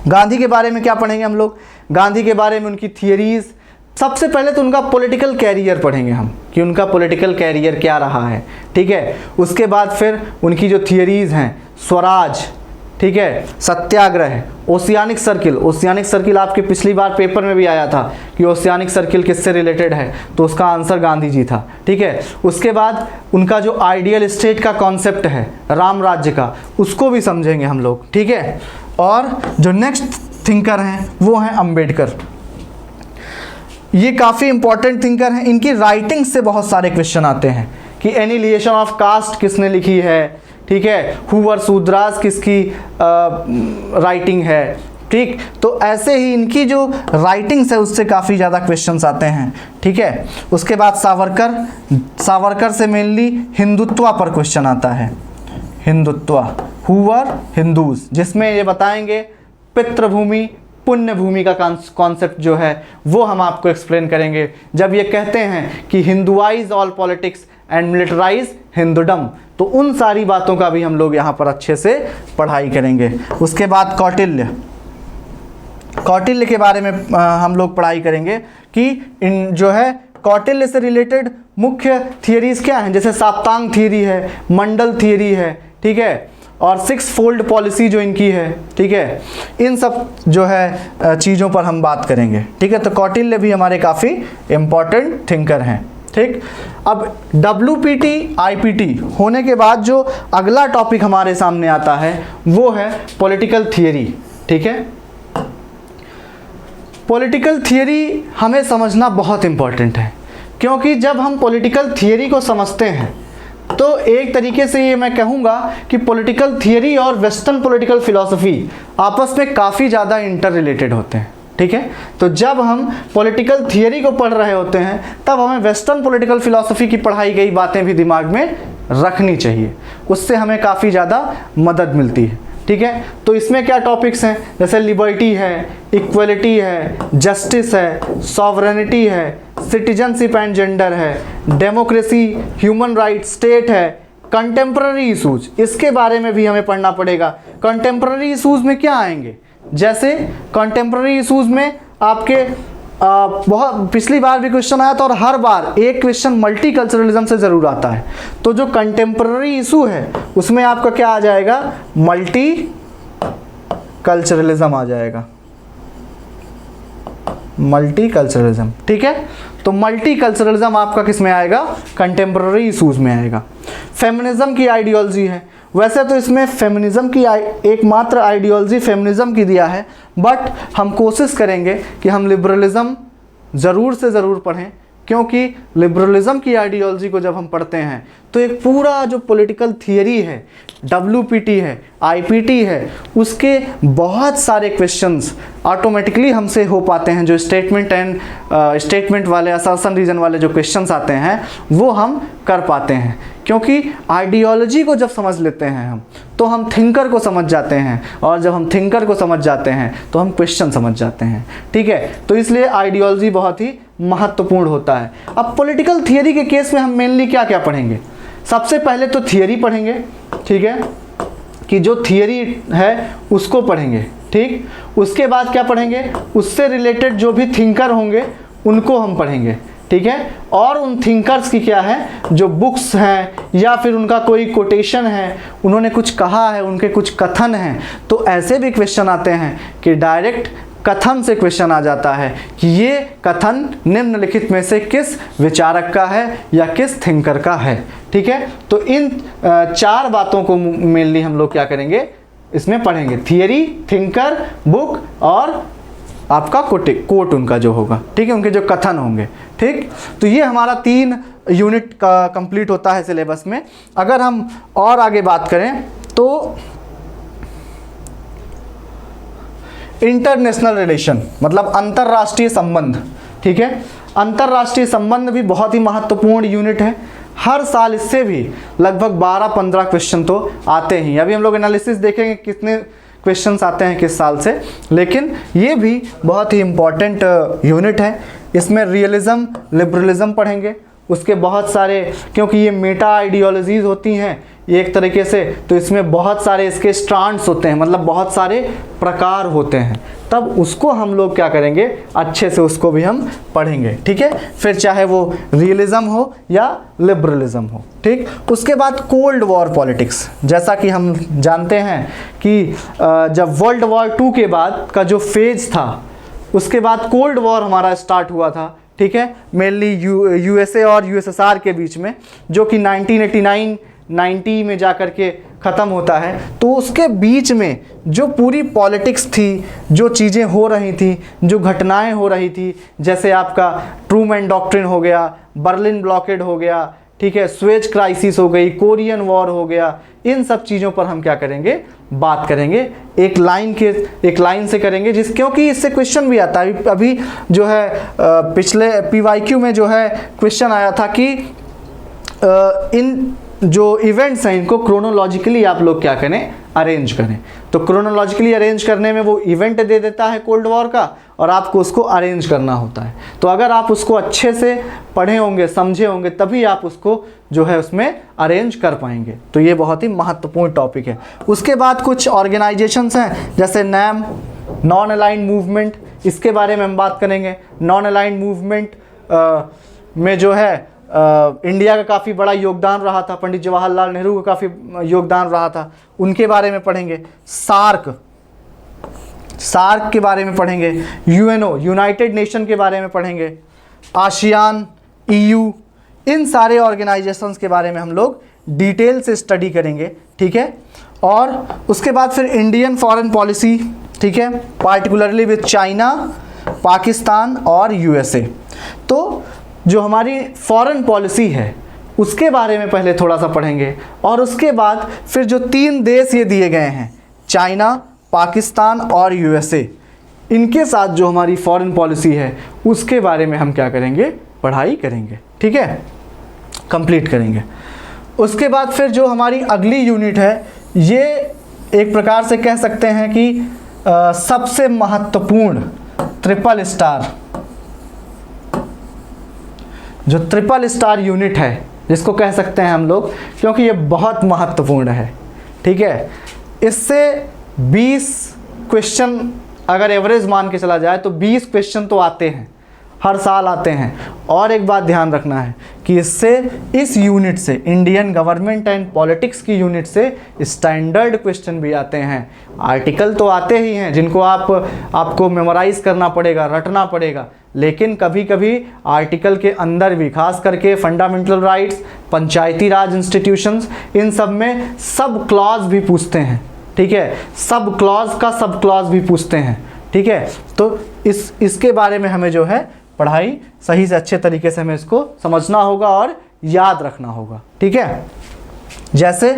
गांधी के बारे में क्या पढ़ेंगे हम लोग, गांधी के बारे में उनकी थियरीज, सबसे पहले तो उनका पॉलिटिकल कैरियर पढ़ेंगे हम कि उनका पॉलिटिकल कैरियर क्या रहा है, ठीक है। उसके बाद फिर उनकी जो थियरीज हैं, स्वराज, ठीक है, सत्याग्रह, ओशियानिक सर्किल। ओशियानिक सर्किल आपके पिछली बार पेपर में भी आया था कि ओशियानिक सर्किल किससे रिलेटेड है, तो उसका आंसर गांधी जी था, ठीक है। उसके बाद उनका जो आइडियल स्टेट का कॉन्सेप्ट है, राम राज्य का, उसको भी समझेंगे हम लोग, ठीक है। और जो नेक्स्ट थिंकर हैं वो हैं अंबेडकर। ये काफ़ी इंपॉर्टेंट थिंकर हैं। इनकी राइटिंग से बहुत सारे क्वेश्चन आते हैं कि एनिलिएशन ऑफ कास्ट किसने लिखी है, ठीक है, हुवर शूद्रास किसकी राइटिंग है, ठीक। तो ऐसे ही इनकी जो राइटिंग्स है उससे काफ़ी ज़्यादा क्वेश्चंस आते हैं, ठीक है। उसके बाद सावरकर से मेनली हिंदुत्व पर क्वेश्चन आता है, हिंदुत्व, हुवर हिंदूज, जिसमें ये बताएंगे पितृभूमि पुण्य भूमि का कॉन्सेप्ट जो है वो हम आपको एक्सप्लेन करेंगे। जब ये कहते हैं कि Hinduise all politics and militarise Hindudom, तो उन सारी बातों का भी हम लोग यहाँ पर अच्छे से पढ़ाई करेंगे। उसके बाद कौटिल्य के बारे में हम लोग पढ़ाई करेंगे कि इन जो है कौटिल्य से रिलेटेड मुख्य थियरीज क्या हैं, जैसे साप्तांग थियरी है, मंडल थियरी है, ठीक है, और 6 फोल्ड पॉलिसी जो इनकी है, ठीक है। इन सब जो है चीज़ों पर हम बात करेंगे, ठीक है। तो कौटिल्य भी हमारे काफ़ी इम्पॉर्टेंट थिंकर हैं, ठीक। अब WPT IPT होने के बाद जो अगला टॉपिक हमारे सामने आता है वो है पॉलिटिकल थियरी, ठीक है। पॉलिटिकल थियरी हमें समझना बहुत इम्पॉर्टेंट है, क्योंकि जब हम पॉलिटिकल थियरी को समझते हैं तो एक तरीके से ये मैं कहूँगा कि पॉलिटिकल थियरी और वेस्टर्न पॉलिटिकल फिलॉसफी आपस में काफ़ी ज़्यादा इंटर रिलेटेड होते हैं, ठीक है। तो जब हम पॉलिटिकल थियरी को पढ़ रहे होते हैं तब हमें वेस्टर्न पॉलिटिकल फिलॉसफी की पढ़ाई गई बातें भी दिमाग में रखनी चाहिए, उससे हमें काफ़ी ज़्यादा मदद मिलती है, ठीक है। तो इसमें क्या टॉपिक्स हैं, जैसे लिबर्टी है, इक्वलिटी है, जस्टिस है, सॉवरेनिटी है, सिटीजनशिप एंड जेंडर है, डेमोक्रेसी, ह्यूमन राइट, स्टेट है, कंटेम्प्ररी इशूज, इसके बारे में भी हमें पढ़ना पड़ेगा। कंटेम्प्ररी इशूज में क्या आएंगे, जैसे कंटेम्प्ररी इशूज में आपके बहुत पिछली बार भी क्वेश्चन आया था और हर बार एक क्वेश्चन मल्टी कल्चरलिज्म से ज़रूर आता है। तो जो कंटेम्प्ररी इशू है उसमें आपका क्या आ जाएगा, मल्टी कल्चरलिज्म आ जाएगा, मल्टी कल्चरलिज्म, ठीक है। तो मल्टी कल्चरलिज्म आपका किस में आएगा, कंटेम्प्ररी इशूज में आएगा। फेमिनिज्म की आइडियोलॉजी है, वैसे तो इसमें फेमिनिज्म की एकमात्र आइडियोलॉजी फेमिनिज्म की दिया है, बट हम कोशिश करेंगे कि हम लिबरलिज्म ज़रूर से ज़रूर पढ़ें, क्योंकि लिबरलिज्म की आइडियोलॉजी को जब हम पढ़ते हैं तो एक पूरा जो पॉलिटिकल थियरी है, WPT है, IPT है, उसके बहुत सारे क्वेश्चंस ऑटोमेटिकली हमसे हो पाते हैं। जो स्टेटमेंट वाले, असर्शन रीजन वाले जो क्वेश्चंस आते हैं वो हम कर पाते हैं, क्योंकि आइडियोलॉजी को जब समझ लेते हैं हम तो हम थिंकर को समझ जाते हैं, और जब हम थिंकर को समझ जाते हैं तो हम क्वेश्चन समझ जाते हैं, ठीक है। तो इसलिए आइडियोलॉजी बहुत ही महत्वपूर्ण होता है। अब पॉलिटिकल थियरी के केस में हम मेनली क्या क्या पढ़ेंगे, सबसे पहले तो थियरी पढ़ेंगे, ठीक है, कि जो थियरी है उसको पढ़ेंगे, ठीक। उसके बाद क्या पढ़ेंगे, उससे रिलेटेड जो भी थिंकर होंगे उनको हम पढ़ेंगे, ठीक है। और उन थिंकर्स की क्या है, जो बुक्स हैं या फिर उनका कोई कोटेशन है, उन्होंने कुछ कहा है, उनके कुछ कथन हैं। तो ऐसे भी क्वेश्चन आते हैं कि डायरेक्ट कथन से क्वेश्चन आ जाता है कि ये कथन निम्नलिखित में से किस विचारक का है या किस थिंकर का है, ठीक है। तो इन चार बातों को मेनली हम लोग क्या करेंगे, इसमें पढ़ेंगे, थियरी, थिंकर, बुक और आपका कोट उनका जो होगा, ठीक है, उनके जो कथन होंगे, ठीक। तो ये हमारा 3 यूनिट का कंप्लीट होता है सिलेबस में। अगर हम और आगे बात करें तो इंटरनेशनल रिलेशन मतलब अंतर्राष्ट्रीय संबंध, ठीक है। अंतर्राष्ट्रीय संबंध भी बहुत ही महत्वपूर्ण यूनिट है। हर साल इससे भी लगभग 12-15 क्वेश्चन तो आते ही। अभी हम लोग एनालिसिस देखेंगे कितने क्वेश्चंस आते हैं किस साल से, लेकिन ये भी बहुत ही इम्पॉर्टेंट यूनिट है। इसमें रियलिज्म, लिबरलिज्म पढ़ेंगे, उसके बहुत सारे, क्योंकि ये मेटा आइडियोलॉजीज होती हैं ये एक तरीके से, तो इसमें बहुत सारे इसके स्ट्रैंड्स होते हैं, मतलब बहुत सारे प्रकार होते हैं, तब उसको हम लोग क्या करेंगे, अच्छे से उसको भी हम पढ़ेंगे, ठीक है। फिर चाहे वो रियलिज्म हो या लिबरलिज्म हो, ठीक। उसके बाद कोल्ड वॉर पॉलिटिक्स, जैसा कि हम जानते हैं कि जब वर्ल्ड वॉर 2 के बाद का जो फेज था, उसके बाद कोल्ड वॉर हमारा स्टार्ट हुआ था, ठीक है, मेनली USA और USSR के बीच में, जो कि 1989-90 में जाकर के ख़त्म होता है। तो उसके बीच में जो पूरी पॉलिटिक्स थी, जो चीज़ें हो रही थी, जो घटनाएं हो रही थी, जैसे आपका ट्रूमैन डॉक्ट्रिन हो गया, बर्लिन ब्लॉकेड हो गया, ठीक है, सुएज क्राइसिस हो गई, कोरियन वॉर हो गया, इन सब चीज़ों पर हम क्या करेंगे, बात करेंगे। एक लाइन से करेंगे, क्योंकि इससे क्वेश्चन भी आता है। अभी जो है पिछले PYQ में जो है क्वेश्चन आया था कि इन जो इवेंट्स हैं इनको क्रोनोलॉजिकली आप लोग क्या करें, अरेंज करें। तो क्रोनोलॉजिकली अरेंज करने में वो इवेंट दे देता है कोल्ड वॉर का, और आपको उसको अरेंज करना होता है। तो अगर आप उसको अच्छे से पढ़े होंगे, समझे होंगे, तभी आप उसको जो है उसमें अरेंज कर पाएंगे। तो ये बहुत ही महत्वपूर्ण टॉपिक है। उसके बाद कुछ ऑर्गेनाइजेशंस हैं, जैसे NAM, नॉन अलाइंड मूवमेंट, इसके बारे में हम बात करेंगे। नॉन अलाइंड मूवमेंट में जो है इंडिया का काफ़ी बड़ा योगदान रहा था, पंडित जवाहरलाल नेहरू का काफ़ी योगदान रहा था, उनके बारे में पढ़ेंगे। सार्क के बारे में पढ़ेंगे। UNO, यूनाइटेड नेशन के बारे में पढ़ेंगे। आसियान, EU, इन सारे ऑर्गेनाइजेशंस के बारे में हम लोग डिटेल से स्टडी करेंगे, ठीक है। और उसके बाद फिर इंडियन फॉरेन पॉलिसी, ठीक है, पार्टिकुलरली विद चाइना, पाकिस्तान और यूएसए। तो जो हमारी फॉरेन पॉलिसी है उसके बारे में पहले थोड़ा सा पढ़ेंगे, और उसके बाद फिर जो 3 देश ये दिए गए हैं, चाइना, पाकिस्तान और यूएसए, इनके साथ जो हमारी फॉरेन पॉलिसी है उसके बारे में हम क्या करेंगे, पढ़ाई करेंगे। ठीक है, कंप्लीट करेंगे। उसके बाद फिर जो हमारी अगली यूनिट है, ये एक प्रकार से कह सकते हैं कि सबसे महत्वपूर्ण ट्रिपल स्टार, जो ट्रिपल स्टार यूनिट है जिसको कह सकते हैं हम लोग, क्योंकि ये बहुत महत्वपूर्ण है। ठीक है, इससे 20 क्वेश्चन अगर एवरेज मान के चला जाए तो 20 क्वेश्चन तो आते हैं, हर साल आते हैं। और एक बात ध्यान रखना है कि इससे, इस यूनिट से, इंडियन गवर्नमेंट एंड पॉलिटिक्स की यूनिट से स्टैंडर्ड क्वेश्चन भी आते हैं। आर्टिकल तो आते ही हैं जिनको आपको मेमोराइज करना पड़ेगा, रटना पड़ेगा, लेकिन कभी कभी आर्टिकल के अंदर भी, खास करके फंडामेंटल राइट्स, पंचायती राज इंस्टीट्यूशंस, इन सब में सब क्लॉज भी पूछते हैं। ठीक है, सब क्लॉज का सब क्लॉज भी पूछते हैं। ठीक है, तो इसके बारे में हमें जो है पढ़ाई सही से, अच्छे तरीके से हमें इसको समझना होगा और याद रखना होगा। ठीक है, जैसे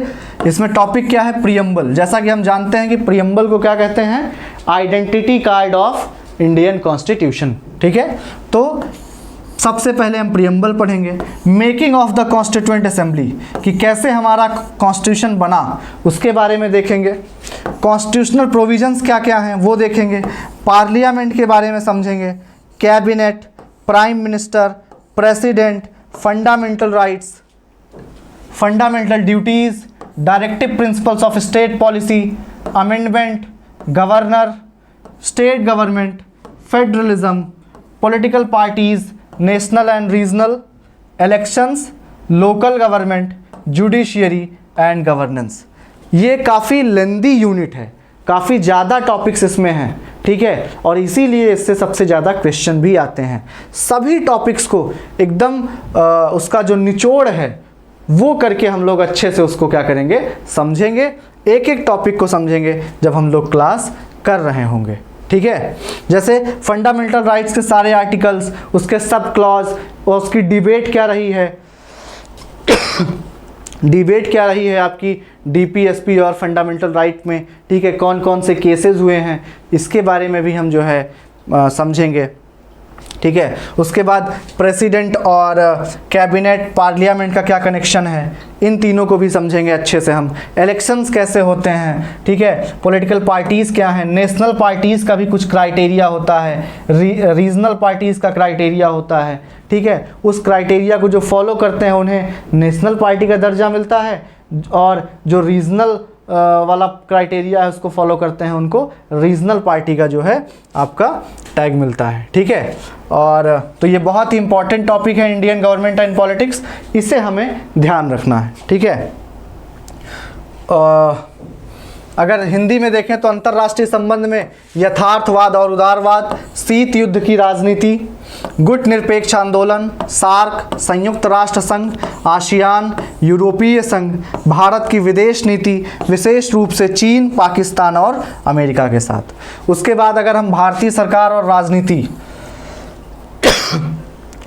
इसमें टॉपिक क्या है, प्रियम्बल। जैसा कि हम जानते हैं कि प्रियम्बल को क्या कहते हैं, identity card of Indian constitution. ठीक है, तो सबसे पहले हम प्रियम्बल पढ़ेंगे। Making of the constituent assembly, कि कैसे हमारा कॉन्स्टिट्यूशन बना उसके बारे में देखेंगे। कॉन्स्टिट्यूशनल प्रोविजंस क्या क्या हैं वो देखेंगे। पार्लियामेंट के बारे में समझेंगे। Cabinet, prime minister, president, fundamental rights, fundamental duties, directive principles of state policy, amendment, governor, state government, federalism, political parties, national and regional, elections, local government, judiciary and governance. ये काफ़ी लेंदी यूनिट है, काफ़ी ज़्यादा topics इसमें हैं। ठीक है, और इसीलिए इससे सबसे ज़्यादा क्वेश्चन भी आते हैं। सभी टॉपिक्स को एकदम उसका जो निचोड़ है वो करके हम लोग अच्छे से उसको क्या करेंगे, समझेंगे। एक एक टॉपिक को समझेंगे जब हम लोग क्लास कर रहे होंगे। ठीक है, जैसे फंडामेंटल राइट्स के सारे आर्टिकल्स, उसके सब क्लॉज, और उसकी डिबेट क्या रही है डिबेट क्या रही है आपकी डीपीएसपी और फंडामेंटल राइट में। ठीक है, कौन कौन से केसेस हुए हैं इसके बारे में भी हम जो है समझेंगे। ठीक है, उसके बाद प्रेसिडेंट और कैबिनेट, पार्लियामेंट का क्या कनेक्शन है, इन तीनों को भी समझेंगे अच्छे से हम। इलेक्शंस कैसे होते हैं, ठीक है, पॉलिटिकल पार्टीज़ क्या हैं, नेशनल पार्टीज़ का भी कुछ क्राइटेरिया होता है, रीजनल पार्टीज़ का क्राइटेरिया होता है। ठीक है, उस क्राइटेरिया को जो फॉलो करते हैं उन्हें नेशनल पार्टी का दर्जा मिलता है, और जो रीजनल वाला क्राइटेरिया है उसको फॉलो करते हैं उनको रीजनल पार्टी का जो है आपका टैग मिलता है। ठीक है, और तो ये बहुत ही इंपॉर्टेंट टॉपिक है इंडियन गवर्नमेंट एंड पॉलिटिक्स, इसे हमें ध्यान रखना है। ठीक है, अगर हिंदी में देखें तो अंतर्राष्ट्रीय संबंध में यथार्थवाद और उदारवाद, शीत युद्ध की राजनीति, गुट निरपेक्ष आंदोलन, सार्क, संयुक्त राष्ट्र संघ, आसियान, यूरोपीय संघ, भारत की विदेश नीति, विशेष रूप से चीन, पाकिस्तान और अमेरिका के साथ। उसके बाद अगर हम भारतीय सरकार और राजनीति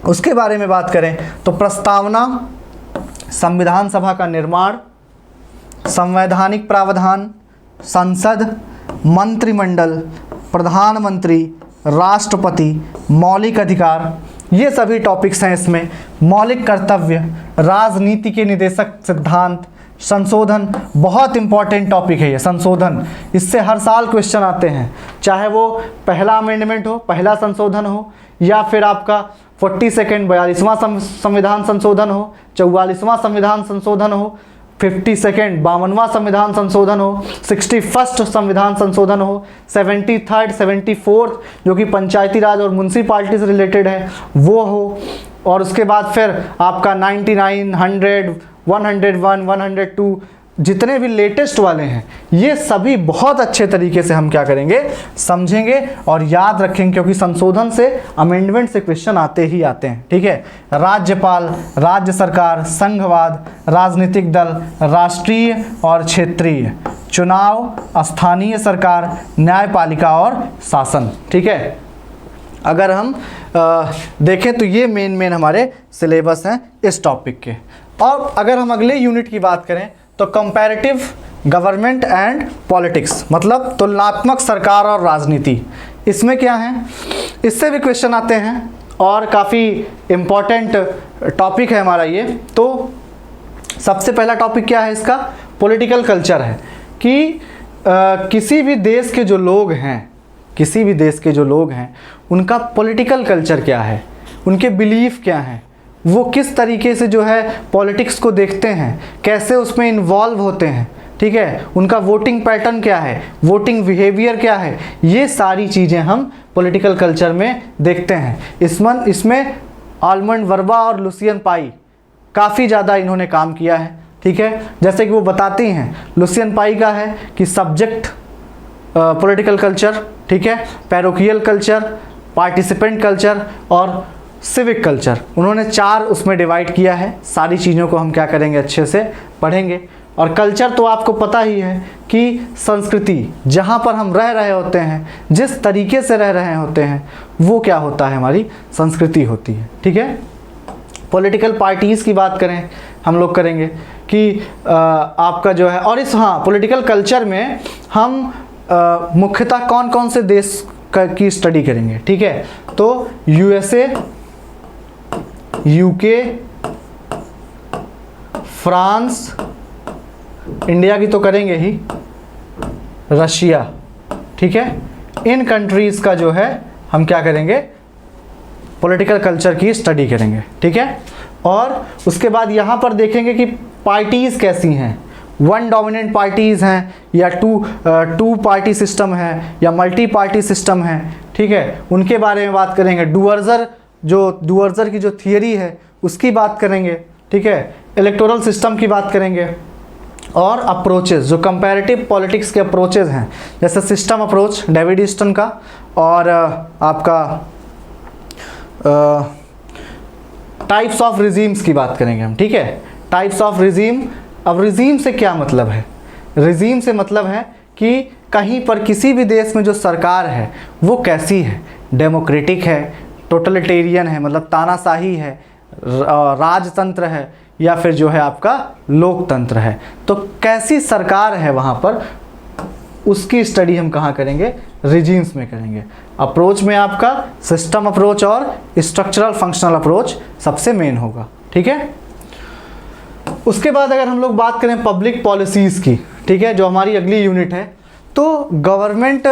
उसके बारे में बात करें तो प्रस्तावना, संविधान सभा का निर्माण, संवैधानिक प्रावधान, संसद, मंत्रिमंडल, प्रधानमंत्री, राष्ट्रपति, मौलिक अधिकार, ये सभी टॉपिक्स हैं इसमें। मौलिक कर्तव्य, राजनीति के निदेशक सिद्धांत, संशोधन, बहुत इंपॉर्टेंट टॉपिक है ये संशोधन। इससे हर साल क्वेश्चन आते हैं, चाहे वो पहला अमेंडमेंट हो, पहला संशोधन हो, या फिर आपका 42वां संविधान संशोधन हो, 44वां संविधान संशोधन हो, 52वां संविधान संशोधन हो, 61 संविधान संशोधन हो, 73rd 74th जो कि पंचायती राज और म्यूनसिपालिटी से रिलेटेड है वो हो, और उसके बाद फिर आपका 99, 100, 101, 102 जितने भी लेटेस्ट वाले हैं ये सभी बहुत अच्छे तरीके से हम क्या करेंगे, समझेंगे और याद रखेंगे, क्योंकि संशोधन से, अमेंडमेंट से क्वेश्चन आते ही आते हैं। ठीक है, राज्यपाल, राज्य सरकार, संघवाद, राजनीतिक दल, राष्ट्रीय और क्षेत्रीय, चुनाव, स्थानीय सरकार, न्यायपालिका और शासन। ठीक है, अगर हम देखें तो ये मेन हमारे सिलेबस हैं इस टॉपिक के। और अगर हम अगले यूनिट की बात करें तो कंपैरेटिव गवर्नमेंट एंड पॉलिटिक्स, मतलब तुलनात्मक सरकार और राजनीति, इसमें क्या है, इससे भी क्वेश्चन आते हैं और काफ़ी इम्पॉर्टेंट टॉपिक है हमारा ये। तो सबसे पहला टॉपिक क्या है इसका, पॉलिटिकल कल्चर है कि किसी भी देश के जो लोग हैं, किसी भी देश के जो लोग हैं उनका पॉलिटिकल कल्चर क्या है, उनके बिलीफ क्या हैं, वो किस तरीके से जो है पॉलिटिक्स को देखते हैं, कैसे उसमें इन्वॉल्व होते हैं, ठीक है, उनका वोटिंग पैटर्न क्या है, वोटिंग बिहेवियर क्या है, ये सारी चीज़ें हम पॉलिटिकल कल्चर में देखते हैं। इसमें आलमंड वर्बा और लुसियन पाई काफ़ी ज़्यादा इन्होंने काम किया है, ठीक है। जैसे कि वो बताती हैं, लुसियन पाई का है कि सब्जेक्ट पॉलिटिकल कल्चर, ठीक है, पैरोकियल कल्चर, पार्टिसिपेंट कल्चर और सिविक कल्चर, उन्होंने 4 उसमें डिवाइड किया है। सारी चीज़ों को हम क्या करेंगे, अच्छे से पढ़ेंगे। और कल्चर तो आपको पता ही है कि संस्कृति, जहाँ पर हम रह रहे होते हैं, जिस तरीके से रह रहे होते हैं, वो क्या होता है, हमारी संस्कृति होती है, ठीक है। पॉलिटिकल पार्टीज़ की बात करें हम लोग करेंगे कि आपका जो है, और इस पॉलिटिकल कल्चर में हम मुख्यतः कौन कौन से देश की स्टडी करेंगे, ठीक है। तो यूएसए, यूके, फ्रांस, इंडिया की तो करेंगे ही, रशिया, ठीक है, इन कंट्रीज़ का जो है हम क्या करेंगे, पॉलिटिकल कल्चर की स्टडी करेंगे, ठीक है। और उसके बाद यहाँ पर देखेंगे कि पार्टीज़ कैसी हैं, 1 डोमिनेंट पार्टीज़ हैं या टू पार्टी सिस्टम है या मल्टी पार्टी सिस्टम है, ठीक है, उनके बारे में बात करेंगे। डुअर्जर की जो थियरी है उसकी बात करेंगे, ठीक है। इलेक्टोरल सिस्टम की बात करेंगे और अप्रोचेस, जो कंपैरेटिव पॉलिटिक्स के अप्रोचेस हैं, जैसे सिस्टम अप्रोच डेविड ईस्टन का, और आपका टाइप्स ऑफ रिजीम्स की बात करेंगे हम, ठीक है। टाइप्स ऑफ रिजीम, अब रिजीम से क्या मतलब है, रिजीम से मतलब है कि कहीं पर किसी भी देश में जो सरकार है वो कैसी है, डेमोक्रेटिक है, टोटलिटेरियन है, मतलब तानाशाही है, राजतंत्र है, या फिर जो है आपका लोकतंत्र है। तो कैसी सरकार है वहाँ पर, उसकी स्टडी हम कहाँ करेंगे, रिजीम्स में करेंगे। अप्रोच में आपका सिस्टम अप्रोच और स्ट्रक्चरल फंक्शनल अप्रोच सबसे मेन होगा, ठीक है। उसके बाद अगर हम लोग बात करें पब्लिक पॉलिसीज़ की, ठीक है, जो हमारी अगली यूनिट है, तो गवर्नमेंट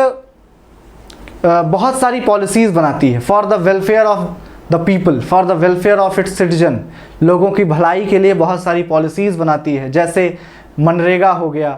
बहुत सारी पॉलिसीज़ बनाती है for the welfare of the people, for the welfare of its citizen, लोगों की भलाई के लिए बहुत सारी पॉलिसीज़ बनाती है। जैसे मनरेगा हो गया,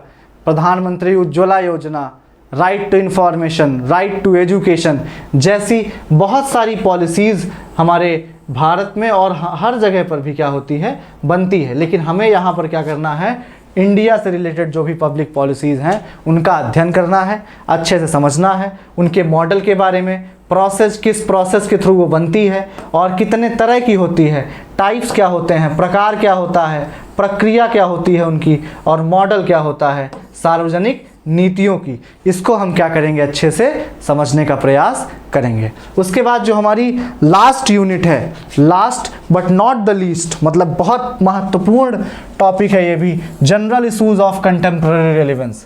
प्रधानमंत्री उज्ज्वला योजना, right to information, right to education, जैसी बहुत सारी पॉलिसीज़ हमारे भारत में और हर जगह पर भी क्या होती है, बनती है। लेकिन हमें यहाँ पर क्या करना है, इंडिया से रिलेटेड जो भी पब्लिक पॉलिसीज़ हैं उनका अध्ययन करना है, अच्छे से समझना है, उनके मॉडल के बारे में, प्रोसेस, किस प्रोसेस के थ्रू वो बनती है और कितने तरह की होती है, टाइप्स क्या होते हैं, प्रकार क्या होता है, प्रक्रिया क्या होती है उनकी, और मॉडल क्या होता है सार्वजनिक नीतियों की। इसको हम क्या करेंगे, अच्छे से समझने का प्रयास करेंगे। उसके बाद जो हमारी लास्ट यूनिट है, last but not the least, मतलब बहुत महत्वपूर्ण टॉपिक है ये भी, general issues of contemporary relevance.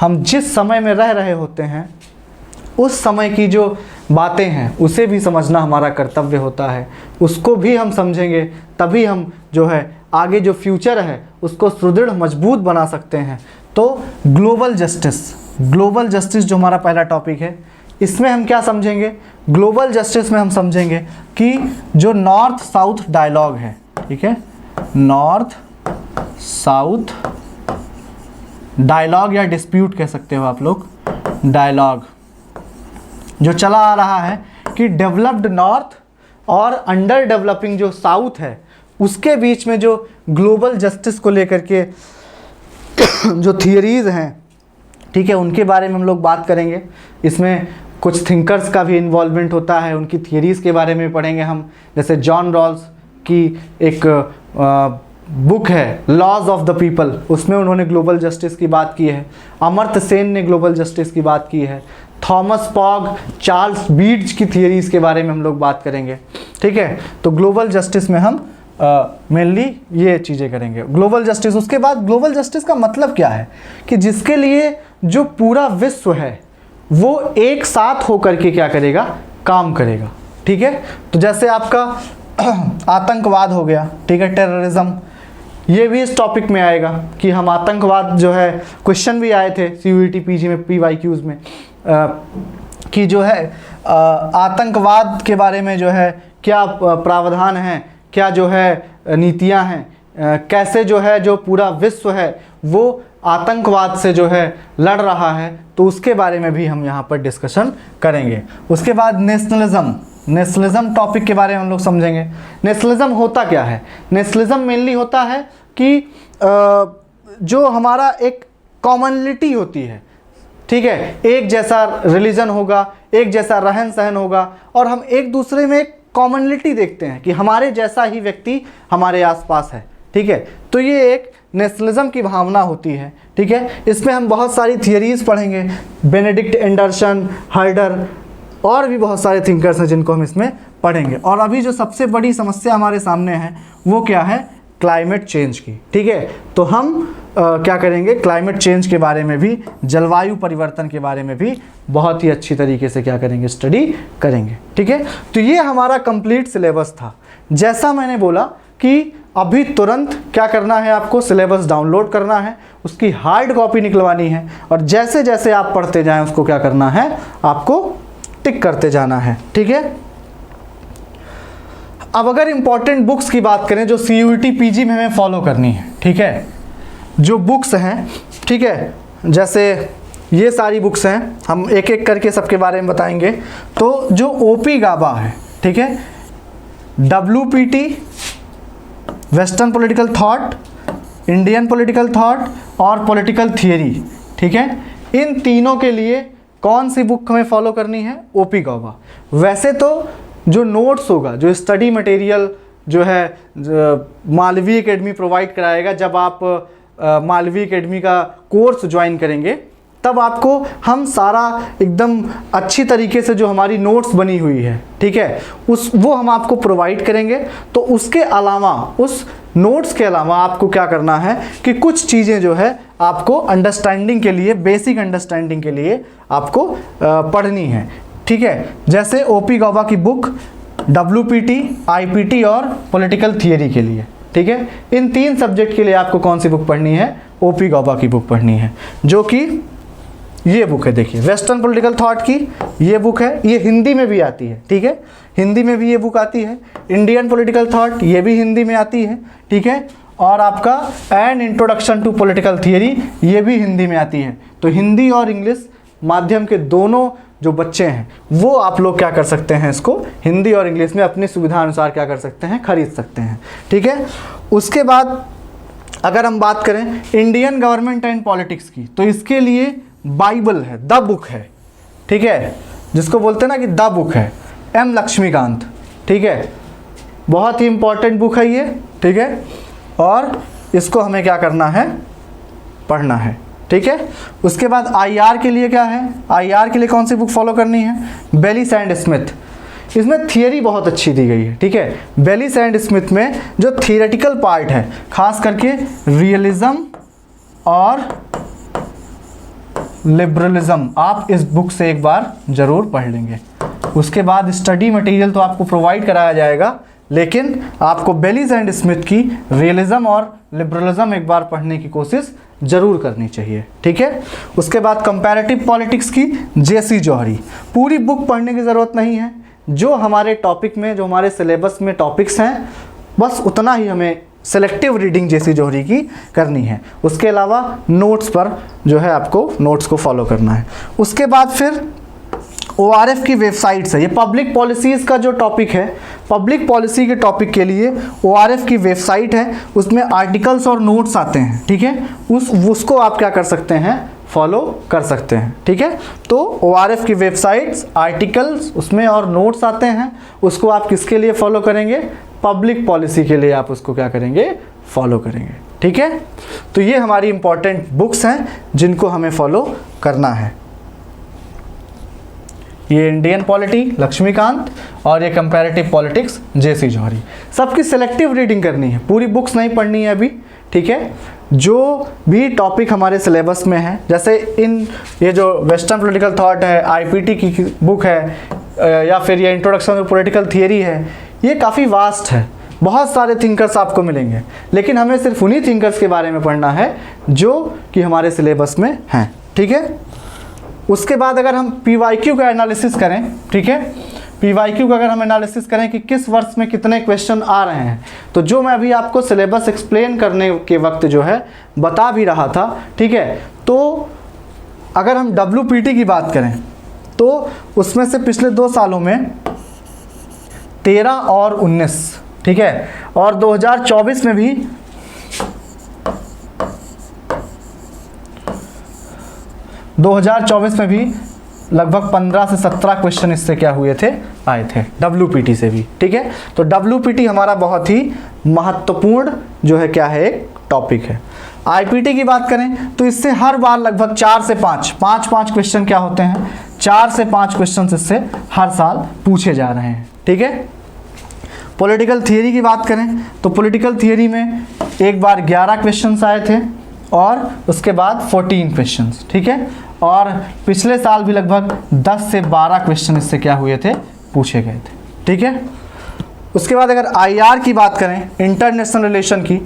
हम जिस समय में रह रहे होते हैं उस समय की जो बातें हैं उसे भी समझना हमारा कर्तव्य होता है, उसको भी हम समझेंगे तभी हम जो है आगे जो फ्यूचर है उसको सुदृढ़ मजबूत बना सकते हैं। तो ग्लोबल जस्टिस जो हमारा पहला टॉपिक है, इसमें हम क्या समझेंगे, ग्लोबल जस्टिस में हम समझेंगे कि जो नॉर्थ साउथ डायलॉग है, ठीक है, नॉर्थ साउथ डायलॉग या डिस्प्यूट कह सकते हो आप लोग, डायलॉग जो चला आ रहा है कि डेवलप्ड नॉर्थ और अंडर डेवलपिंग जो साउथ है उसके बीच में जो ग्लोबल जस्टिस को लेकर के जो थियरीज़ हैं, ठीक है, उनके बारे में हम लोग बात करेंगे। इसमें कुछ थिंकर्स का भी इन्वॉल्वमेंट होता है, उनकी थियरीज़ के बारे में पढ़ेंगे हम। जैसे जॉन रॉल्स की एक बुक है लॉज ऑफ द पीपल, उसमें उन्होंने ग्लोबल जस्टिस की बात की है। अमर्त्य सेन ने ग्लोबल जस्टिस की बात की है। थॉमस पॉग, चार्ल्स बीड्स की थियरीज के बारे में हम लोग बात करेंगे, ठीक है। तो ग्लोबल जस्टिस में हम मेनली ये चीज़ें करेंगे, ग्लोबल जस्टिस। उसके बाद ग्लोबल जस्टिस का मतलब क्या है कि जिसके लिए जो पूरा विश्व है वो एक साथ होकर के क्या करेगा, काम करेगा, ठीक है। तो जैसे आपका आतंकवाद हो गया, ठीक है, टेररिज्म, ये भी इस टॉपिक में आएगा कि हम आतंकवाद जो है, क्वेश्चन भी आए थे CUET PG में PYQs में कि जो है आतंकवाद के बारे में जो है क्या प्रावधान हैं, क्या जो है नीतियां हैं, कैसे जो है जो पूरा विश्व है वो आतंकवाद से जो है लड़ रहा है, तो उसके बारे में भी हम यहाँ पर डिस्कशन करेंगे। उसके बाद नेशनलिज्म टॉपिक के बारे में हम लोग समझेंगे। नेशनलिज्म होता क्या है? नेशनलिज्म मेनली होता है कि जो हमारा एक कॉमनलिटी होती है, ठीक है, एक जैसा रिलीजन होगा, एक जैसा रहन सहन होगा, और हम एक दूसरे में एक कॉमनलिटी देखते हैं कि हमारे जैसा ही व्यक्ति हमारे आसपास है, ठीक है। तो ये एक नेशनलिज्म की भावना होती है, ठीक है। इसमें हम बहुत सारी थियरीज पढ़ेंगे, बेनेडिक्ट एंडरसन, हर्डर, और भी बहुत सारे थिंकर्स हैं जिनको हम इसमें पढ़ेंगे। और अभी जो सबसे बड़ी समस्या हमारे सामने है वो क्या है? क्लाइमेट चेंज की, ठीक है। तो हम क्या करेंगे, क्लाइमेट चेंज के बारे में भी, जलवायु परिवर्तन के बारे में भी बहुत ही अच्छी तरीके से क्या करेंगे, स्टडी करेंगे, ठीक है। तो ये हमारा कंप्लीट सिलेबस था। जैसा मैंने बोला कि अभी तुरंत क्या करना है, आपको सिलेबस डाउनलोड करना है, उसकी हार्ड कॉपी निकलवानी है, और जैसे जैसे आप पढ़ते जाएं उसको क्या करना है, आपको टिक करते जाना है, ठीक है। अब अगर इंपॉर्टेंट बुक्स की बात करें जो CUET PG में हमें फॉलो करनी है, ठीक है, जो बुक्स हैं, ठीक है, जैसे ये सारी बुक्स हैं, हम एक एक करके सबके बारे में बताएंगे। तो जो OP गाबा है, ठीक है, WPT western political thought, Indian political thought और पॉलिटिकल थियरी, ठीक है, इन तीनों के लिए कौन सी बुक हमें फॉलो करनी है? OP गाबा। वैसे तो जो नोट्स होगा, जो स्टडी मटेरियल जो है मालवीय एकेडमी प्रोवाइड कराएगा, जब आप मालवीय एकेडमी का कोर्स ज्वाइन करेंगे तब आपको हम सारा एकदम अच्छी तरीके से जो हमारी नोट्स बनी हुई है, ठीक है, वो हम आपको प्रोवाइड करेंगे। तो उसके अलावा, उस नोट्स के अलावा आपको क्या करना है कि कुछ चीज़ें जो है आपको अंडरस्टैंडिंग के लिए, बेसिक अंडरस्टैंडिंग के लिए आपको पढ़नी है, ठीक है। जैसे OP गाबा की बुक WPT, IPT और पॉलिटिकल थियरी के लिए, ठीक है। इन तीन सब्जेक्ट के लिए आपको कौन सी बुक पढ़नी है? OP गाबा की बुक पढ़नी है, जो कि ये बुक है, देखिए, वेस्टर्न पॉलिटिकल थॉट की ये बुक है, ये हिंदी में भी आती है, ठीक है, हिंदी में भी ये बुक आती है। इंडियन पॉलिटिकल थॉट ये भी हिंदी में आती है, ठीक है, और आपका an introduction to political theory ये भी हिंदी में आती है। तो हिंदी और इंग्लिश माध्यम के दोनों जो बच्चे हैं वो आप लोग क्या कर सकते हैं, इसको हिंदी और इंग्लिश में अपनी सुविधा अनुसार क्या कर सकते हैं, खरीद सकते हैं, ठीक है। उसके बाद अगर हम बात करें इंडियन गवर्नमेंट एंड पॉलिटिक्स की, तो इसके लिए बाइबल है, द बुक है, ठीक है, जिसको बोलते हैं ना कि द बुक है, M लक्ष्मीकांत, ठीक है, बहुत ही इंपॉर्टेंट बुक है ये, ठीक है, और इसको हमें क्या करना है, पढ़ना है, ठीक है। उसके बाद IR के लिए क्या है, IR के लिए कौन सी बुक फॉलो करनी है? Baylis and Smith. इसमें थियरी बहुत अच्छी दी गई है, ठीक है। बेलिस एंड स्मिथ में जो थियरेटिकल पार्ट है, खास करके रियलिज्म और लिबरलिज्म, आप इस बुक से एक बार ज़रूर पढ़ लेंगे। उसके बाद स्टडी मटेरियल तो आपको प्रोवाइड कराया जाएगा, लेकिन आपको बेलिस एंड स्मिथ की रियलिज्म और लिबरलिज्म एक बार पढ़ने की कोशिश ज़रूर करनी चाहिए, ठीक है। उसके बाद कंपैरेटिव पॉलिटिक्स की JC जौहरी, पूरी बुक पढ़ने की ज़रूरत नहीं है, जो हमारे टॉपिक में, जो हमारे सिलेबस में टॉपिक्स हैं, बस उतना ही हमें सेलेक्टिव रीडिंग JC जौहरी की करनी है। उसके अलावा नोट्स पर जो है आपको नोट्स को फॉलो करना है। उसके बाद फिर ORF की वेबसाइट्स है, ये पब्लिक पॉलिसीज़ का जो टॉपिक है, पब्लिक पॉलिसी के टॉपिक के लिए ORF की वेबसाइट है, उसमें आर्टिकल्स और नोट्स आते हैं, ठीक है, उसको आप क्या कर सकते हैं, फॉलो कर सकते हैं, ठीक है। तो ORF की वेबसाइट्स, आर्टिकल्स उसमें और नोट्स आते हैं, उसको आप किसके लिए फॉलो करेंगे? पब्लिक पॉलिसी के लिए आप उसको क्या करेंगे, फॉलो करेंगे, ठीक है। तो ये हमारी इंपॉर्टेंट बुक्स हैं जिनको हमें फॉलो करना है। ये इंडियन पॉलिटी लक्ष्मीकांत, और ये कंपैरेटिव पॉलिटिक्स जे.सी. जौहरी। सबकी सिलेक्टिव रीडिंग करनी है, पूरी बुक्स नहीं पढ़नी है अभी, ठीक है। जो भी टॉपिक हमारे सिलेबस में है, जैसे ये जो वेस्टर्न पॉलिटिकल थॉट है, आईपीटी की बुक है, या फिर ये इंट्रोडक्शन टू पॉलिटिकल थियरी है, ये काफ़ी वास्ट है, बहुत सारे थिंकर्स आपको मिलेंगे, लेकिन हमें सिर्फ उन्हीं थिंकर्स के बारे में पढ़ना है जो कि हमारे सिलेबस में हैं, ठीक है। उसके बाद अगर हम पीवाईक्यू का एनालिसिस करें, ठीक है, पीवाईक्यू का अगर हम एनालिसिस करें कि किस वर्ष में कितने क्वेश्चन आ रहे हैं, तो जो मैं अभी आपको सिलेबस एक्सप्लेन करने के वक्त जो है बता भी रहा था, ठीक है। तो अगर हम WPT की बात करें तो उसमें से पिछले 2 सालों में 13 और 19, ठीक है, और 2024 में भी 2024 में भी लगभग 15 से 17 क्वेश्चन इससे क्या हुए थे, आए थे WPT से भी, ठीक है। तो WPT हमारा बहुत ही महत्वपूर्ण जो है क्या है, एक टॉपिक है। IPT की बात करें तो इससे हर बार लगभग 4 से 5 क्वेश्चन क्या होते हैं, 4 से 5 क्वेश्चन इससे हर साल पूछे जा रहे हैं, ठीक है। पॉलिटिकल थियरी की बात करें तो पॉलिटिकल थियरी में एक बार 11 क्वेश्चंस आए थे और उसके बाद 14 क्वेश्चंस, ठीक है। और पिछले साल भी लगभग 10 से 12 क्वेश्चन इससे क्या हुए थे, पूछे गए थे, ठीक है। उसके बाद अगर IR की बात करें, इंटरनेशनल रिलेशन की,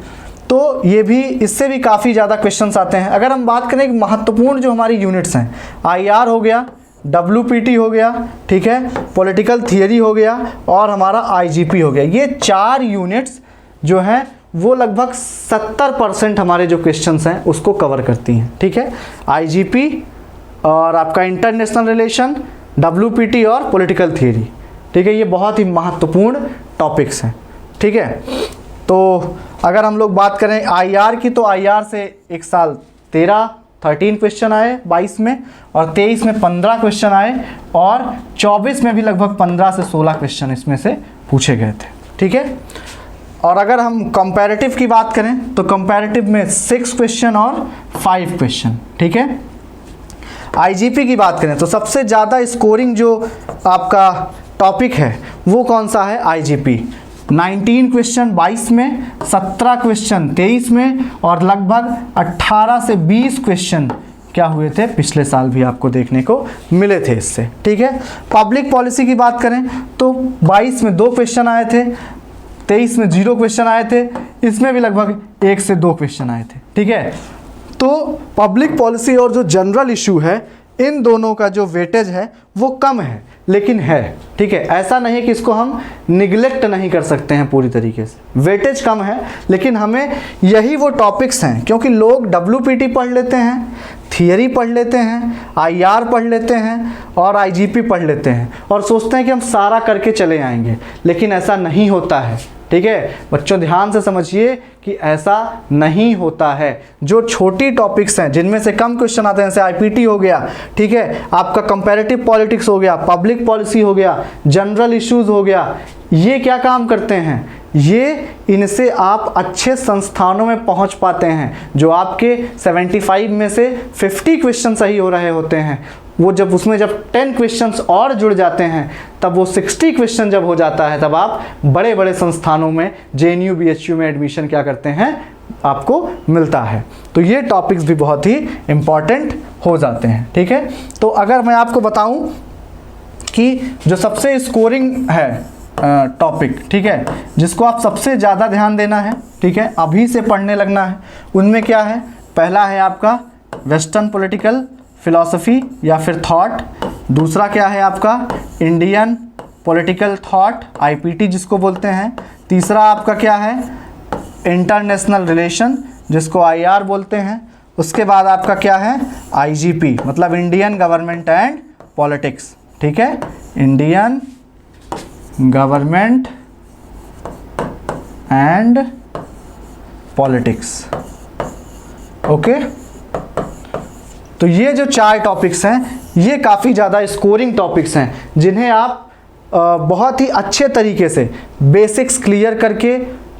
तो ये भी इससे भी काफ़ी ज़्यादा क्वेश्चंस आते हैं। अगर हम बात करें महत्वपूर्ण जो हमारी यूनिट्स हैं, IR हो गया, WPT हो गया, ठीक है, पॉलिटिकल थियरी हो गया और हमारा IGP हो गया, ये 4 यूनिट्स जो हैं वो लगभग 70% हमारे जो क्वेश्चंस हैं उसको कवर करती हैं, ठीक है। IGP और आपका इंटरनेशनल रिलेशन, WPT और पॉलिटिकल थियरी, ठीक है, ये बहुत ही महत्वपूर्ण टॉपिक्स हैं, ठीक है। तो अगर हम लोग बात करें IR की, तो IR से एक साल 13 क्वेश्चन आए 22 में, और 23 में 15 क्वेश्चन आए, और 24 में भी लगभग 15 से 16 क्वेश्चन इसमें से पूछे गए थे, ठीक है। और अगर हम कंपैरेटिव की बात करें तो कंपैरेटिव में 6 क्वेश्चन और 5 क्वेश्चन, ठीक है। IGP की बात करें तो सबसे ज़्यादा स्कोरिंग जो आपका टॉपिक है वो कौन सा है, IGP। 19 क्वेश्चन 22 में, 17 क्वेश्चन 23 में, और लगभग 18 से 20 क्वेश्चन क्या हुए थे, पिछले साल भी आपको देखने को मिले थे इससे, ठीक है। पब्लिक पॉलिसी की बात करें तो 22 में 2 क्वेश्चन आए थे, 23 में 0 क्वेश्चन आए थे, इसमें भी लगभग 1 से 2 क्वेश्चन आए थे, ठीक है। तो पब्लिक पॉलिसी और जो जनरल इशू है, इन दोनों का जो वेटेज है वो कम है, लेकिन है, ठीक है। ऐसा नहीं है कि इसको हम निगलेक्ट नहीं कर सकते हैं पूरी तरीके से, वेटेज कम है, लेकिन हमें यही वो टॉपिक्स हैं, क्योंकि लोग WPT पढ़ लेते हैं, थियरी पढ़ लेते हैं, IR पढ़ लेते हैं और IGP पढ़ लेते हैं और सोचते हैं कि हम सारा करके चले आएंगे, लेकिन ऐसा नहीं होता है, ठीक है। बच्चों ध्यान से समझिए कि ऐसा नहीं होता है। जो छोटी टॉपिक्स हैं जिनमें से कम क्वेश्चन आते हैं, जैसे IPT हो गया, ठीक है, आपका कंपैरेटिव पॉलिटिक्स हो गया, पब्लिक पॉलिसी हो गया, जनरल इश्यूज हो गया, ये क्या काम करते हैं, ये इनसे आप अच्छे संस्थानों में पहुंच पाते हैं। जो आपके 75 में से 50 क्वेश्चन सही हो रहे होते हैं, वो जब उसमें जब 10 क्वेश्चंस और जुड़ जाते हैं, तब वो 60 क्वेश्चन जब हो जाता है, तब आप बड़े बड़े संस्थानों में JNU BHU में एडमिशन क्या करते हैं, आपको मिलता है। तो ये टॉपिक्स भी बहुत ही इम्पॉर्टेंट हो जाते हैं, ठीक है। तो अगर मैं आपको बताऊं कि जो सबसे स्कोरिंग है टॉपिक, ठीक है, जिसको आप सबसे ज़्यादा ध्यान देना है, ठीक है, अभी से पढ़ने लगना है, उनमें क्या है, पहला है आपका वेस्टर्न पॉलिटिकल फिलॉसफी या फिर थॉट, दूसरा क्या है आपका इंडियन पॉलिटिकल थॉट IPT जिसको बोलते हैं, तीसरा आपका क्या है इंटरनेशनल रिलेशन जिसको IR बोलते हैं, उसके बाद आपका क्या है IGP मतलब इंडियन गवर्नमेंट एंड पॉलिटिक्स, ठीक है, Indian government and politics, okay. तो ये जो 4 टॉपिक्स हैं ये काफ़ी ज़्यादा स्कोरिंग टॉपिक्स हैं, जिन्हें आप बहुत ही अच्छे तरीके से बेसिक्स क्लियर करके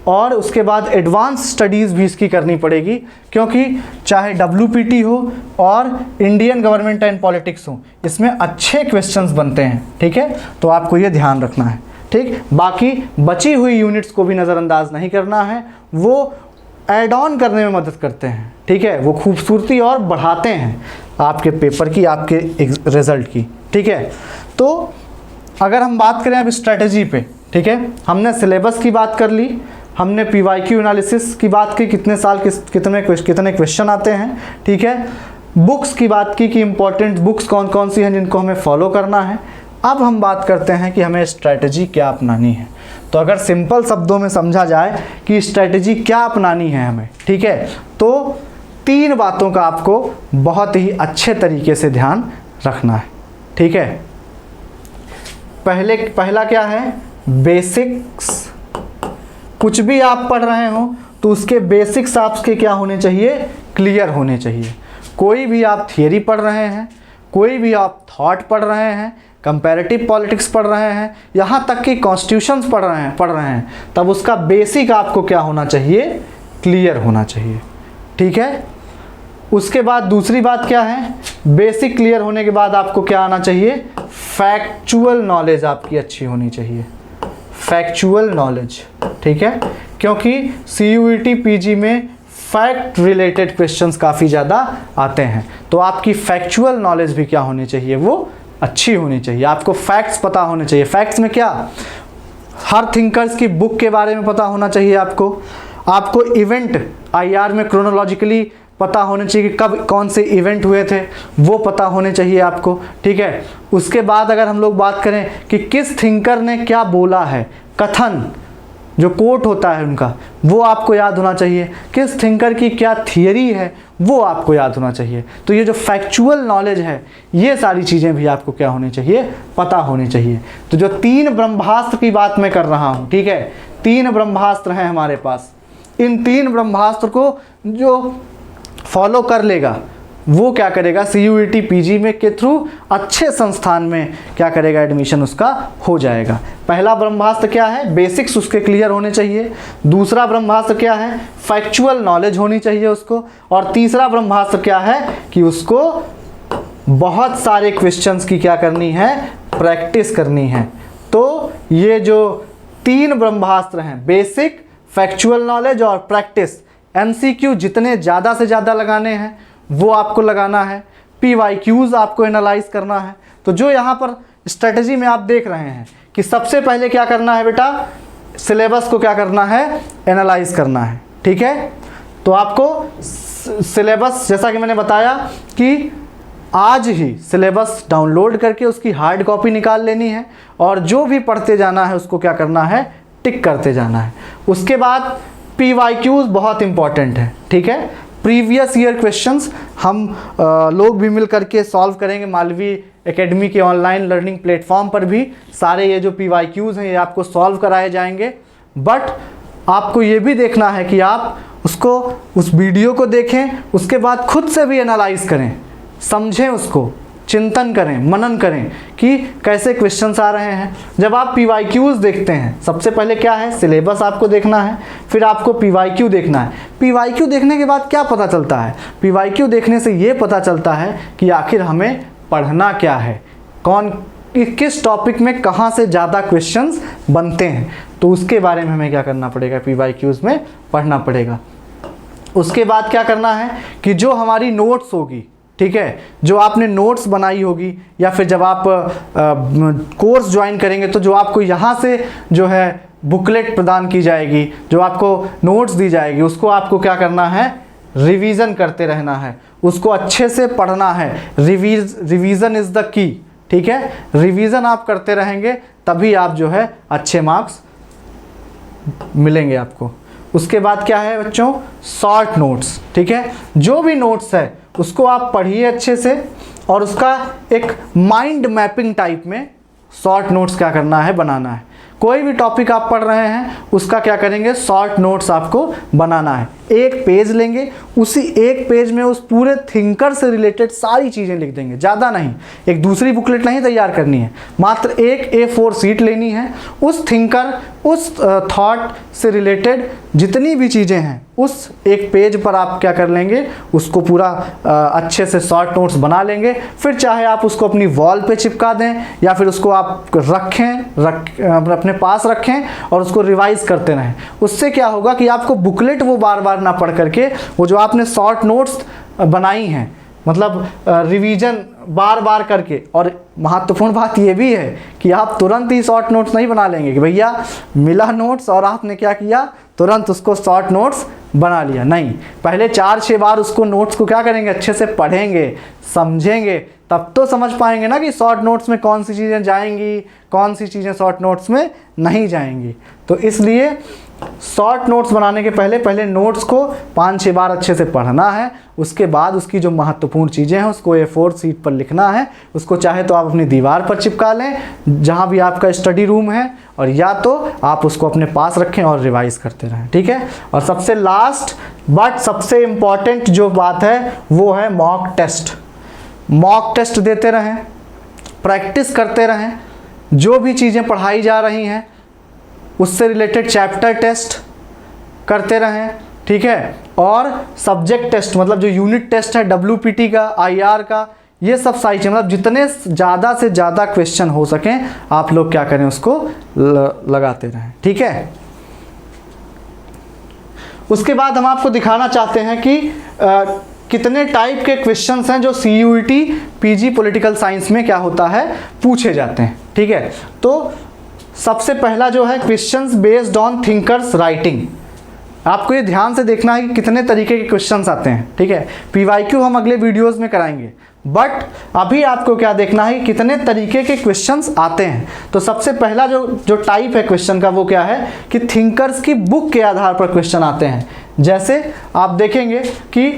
और उसके बाद एडवांस स्टडीज़ भी इसकी करनी पड़ेगी, क्योंकि चाहे WPT हो और इंडियन गवर्नमेंट एंड पॉलिटिक्स हो, इसमें अच्छे क्वेश्चंस बनते हैं। ठीक है, तो आपको ये ध्यान रखना है। ठीक, बाकी बची हुई यूनिट्स को भी नज़रअंदाज नहीं करना है, वो ऐड ऑन करने में मदद करते हैं। ठीक है, वो खूबसूरती और बढ़ाते हैं आपके पेपर की, आपके रिज़ल्ट की। ठीक है, तो अगर हम बात करें अब स्ट्रेटजी पे, ठीक है, हमने सिलेबस की बात कर ली, हमने PYQ एनालिसिस की बात की, कितने साल कितने क्वेश्चन आते हैं। ठीक है, बुक्स की बात की कि इंपॉर्टेंट बुक्स कौन कौन सी हैं जिनको हमें फॉलो करना है। अब हम बात करते हैं कि हमें स्ट्रैटेजी क्या अपनानी है। तो अगर सिंपल शब्दों में समझा जाए कि स्ट्रैटेजी क्या अपनानी है हमें, ठीक है, तो 3 बातों का आपको बहुत ही अच्छे तरीके से ध्यान रखना है। ठीक है, पहला क्या है, बेसिक्स। कुछ भी आप पढ़ रहे हो तो उसके बेसिक्स आपके क्या होने चाहिए, क्लियर होने चाहिए। कोई भी आप थियरी पढ़ रहे हैं, कोई भी आप थॉट पढ़ रहे हैं, कंपैरेटिव पॉलिटिक्स पढ़ रहे हैं, यहाँ तक कि कॉन्स्टिट्यूशंस पढ़ रहे हैं, तब उसका बेसिक आपको क्या होना चाहिए, क्लियर होना चाहिए। ठीक है, उसके बाद दूसरी बात क्या है, बेसिक क्लियर होने के बाद आपको क्या आना चाहिए, फैक्चुअल नॉलेज आपकी अच्छी होनी चाहिए, फैक्चुअल नॉलेज। ठीक है, क्योंकि CUET PG में फैक्ट रिलेटेड क्वेश्चंस काफ़ी ज़्यादा आते हैं, तो आपकी फैक्चुअल नॉलेज भी क्या होनी चाहिए, वो अच्छी होनी चाहिए। आपको फैक्ट्स पता होने चाहिए। फैक्ट्स में क्या, हर थिंकर्स की बुक के बारे में पता होना चाहिए आपको इवेंट IR में क्रोनोलॉजिकली पता होने चाहिए कि कब कौन से इवेंट हुए थे, वो पता होने चाहिए आपको। ठीक है, उसके बाद अगर हम लोग बात करें कि किस थिंकर ने क्या बोला है, कथन जो कोट होता है उनका, वो आपको याद होना चाहिए। किस थिंकर की क्या थियरी है, वो आपको याद होना चाहिए। तो ये जो फैक्चुअल नॉलेज है, ये सारी चीज़ें भी आपको क्या होनी चाहिए, पता होनी चाहिए। तो जो 3 ब्रह्मास्त्र की बात मैं कर रहा हूँ, ठीक है, 3 ब्रह्मास्त्र हैं हमारे पास। इन 3 ब्रह्मास्त्र को जो फॉलो कर लेगा वो क्या करेगा, CUET PG में के थ्रू अच्छे संस्थान में क्या करेगा, एडमिशन उसका हो जाएगा। पहला ब्रह्मास्त्र क्या है, बेसिक्स उसके क्लियर होने चाहिए। दूसरा ब्रह्मास्त्र क्या है, फैक्चुअल नॉलेज होनी चाहिए उसको। और तीसरा ब्रह्मास्त्र क्या है कि उसको बहुत सारे क्वेश्चंस की क्या करनी है, प्रैक्टिस करनी है। तो ये जो 3 ब्रह्मास्त्र हैं, बेसिक, फैक्चुअल नॉलेज और प्रैक्टिस, MCQ जितने ज़्यादा से ज़्यादा लगाने हैं वो आपको लगाना है। PYQs आपको एनालाइज करना है। तो जो यहाँ पर स्ट्रेटजी में आप देख रहे हैं कि सबसे पहले क्या करना है बेटा, सिलेबस को क्या करना है, एनालाइज करना है। ठीक है, तो आपको सिलेबस, जैसा कि मैंने बताया कि आज ही सिलेबस डाउनलोड करके उसकी हार्ड कॉपी निकाल लेनी है और जो भी पढ़ते जाना है उसको क्या करना है, टिक करते जाना है। उसके बाद PYQs बहुत इंपॉर्टेंट है। ठीक है, प्रीवियस ईयर क्वेश्चंस हम लोग भी मिल करके सॉल्व करेंगे। मालवी एकेडमी के ऑनलाइन लर्निंग प्लेटफॉर्म पर भी सारे ये जो PYQs हैं ये आपको सॉल्व कराए जाएंगे। बट आपको ये भी देखना है कि आप उसको, उस वीडियो को देखें, उसके बाद खुद से भी एनालाइज करें, समझें उसको, चिंतन करें, मनन करें कि कैसे क्वेश्चंस आ रहे हैं। जब आप PYQs देखते हैं, सबसे पहले क्या है, सिलेबस आपको देखना है, फिर आपको PYQ देखना है। PYQ देखने के बाद क्या पता चलता है, PYQ देखने से ये पता चलता है कि आखिर हमें पढ़ना क्या है, कौन किस टॉपिक में कहाँ से ज़्यादा क्वेश्चंस बनते हैं, तो उसके बारे में हमें क्या करना पड़ेगा, PYQs में पढ़ना पड़ेगा। उसके बाद क्या करना है कि जो हमारी नोट्स होगी, ठीक है, जो आपने नोट्स बनाई होगी या फिर जब आप कोर्स ज्वाइन करेंगे तो जो आपको यहाँ से जो है बुकलेट प्रदान की जाएगी, जो आपको नोट्स दी जाएगी, उसको आपको क्या करना है, रिवीजन करते रहना है, उसको अच्छे से पढ़ना है। Revision is the key. ठीक है, रिवीजन आप करते रहेंगे तभी आप जो है अच्छे मार्क्स मिलेंगे आपको। उसके बाद क्या है बच्चों, शॉर्ट नोट्स। ठीक है, जो भी नोट्स है उसको आप पढ़िए अच्छे से और उसका एक माइंड मैपिंग टाइप में शॉर्ट नोट्स क्या करना है, बनाना है। कोई भी टॉपिक आप पढ़ रहे हैं उसका क्या करेंगे, शॉर्ट नोट्स आपको बनाना है। एक पेज लेंगे, उसी एक पेज में उस पूरे थिंकर से रिलेटेड सारी चीज़ें लिख देंगे, ज़्यादा नहीं, एक दूसरी बुकलेट नहीं तैयार करनी है, मात्र एक A4 शीट लेनी है। उस थिंकर, उस थॉट से रिलेटेड जितनी भी चीज़ें हैं उस एक पेज पर आप क्या कर लेंगे, उसको पूरा अच्छे से शॉर्ट नोट्स बना लेंगे। फिर चाहे आप उसको अपनी वॉल पे चिपका दें या फिर उसको आप अपने पास रखें और उसको रिवाइज करते रहें। उससे क्या होगा कि आपको बुकलेट वो बार बार ना पढ़ करके वो जो आपने शॉर्ट नोट्स बनाई हैं, मतलब रिवीजन बार बार करके, और महत्वपूर्ण बात ये भी है कि आप तुरंत ही शॉर्ट नोट्स नहीं बना लेंगे कि भैया मिला नोट्स और आपने क्या किया, तुरंत उसको शॉर्ट नोट्स बना लिया। नहीं, पहले 4-6 बार उसको नोट्स को क्या करेंगे, अच्छे से पढ़ेंगे, समझेंगे, तब तो समझ पाएंगे ना कि शॉर्ट नोट्स में कौन सी चीज़ें जाएंगी, कौन सी चीज़ें शॉर्ट नोट्स में नहीं जाएंगी। तो इसलिए शॉर्ट नोट्स बनाने के पहले नोट्स को 5-6 बार अच्छे से पढ़ना है। उसके बाद उसकी जो महत्वपूर्ण चीज़ें हैं उसको A4 शीट पर लिखना है। उसको चाहे तो आप अपनी दीवार पर चिपका लें जहाँ भी आपका स्टडी रूम है, और या तो आप उसको अपने पास रखें और रिवाइज करते रहें, ठीक है। और सबसे लास्ट बट सबसे इम्पॉर्टेंट जो बात है वो है मॉक टेस्ट। मॉक टेस्ट देते रहें, प्रैक्टिस करते रहें, जो भी चीज़ें पढ़ाई जा रही हैं उससे रिलेटेड चैप्टर टेस्ट करते रहें, ठीक है। और सब्जेक्ट टेस्ट, मतलब जो यूनिट टेस्ट है WPT का, IR का, ये सब सारी चीज़ें, मतलब जितने ज़्यादा से ज़्यादा क्वेश्चन हो सकें आप लोग क्या करें, उसको लगाते रहें, ठीक है। उसके बाद हम आपको दिखाना चाहते हैं कि कितने टाइप के क्वेश्चंस हैं जो CUET PG पॉलिटिकल साइंस में क्या होता है, पूछे जाते हैं, ठीक है। तो सबसे पहला जो है questions based on thinkers writing. आपको ये ध्यान से देखना है कि कितने तरीके के क्वेश्चंस आते हैं, ठीक है। PYQ हम अगले वीडियोस में कराएंगे, बट अभी आपको क्या देखना है कि कितने तरीके के क्वेश्चंस आते हैं। तो सबसे पहला जो टाइप है क्वेश्चन का वो क्या है कि थिंकर्स की बुक के आधार पर क्वेश्चन आते हैं। जैसे आप देखेंगे कि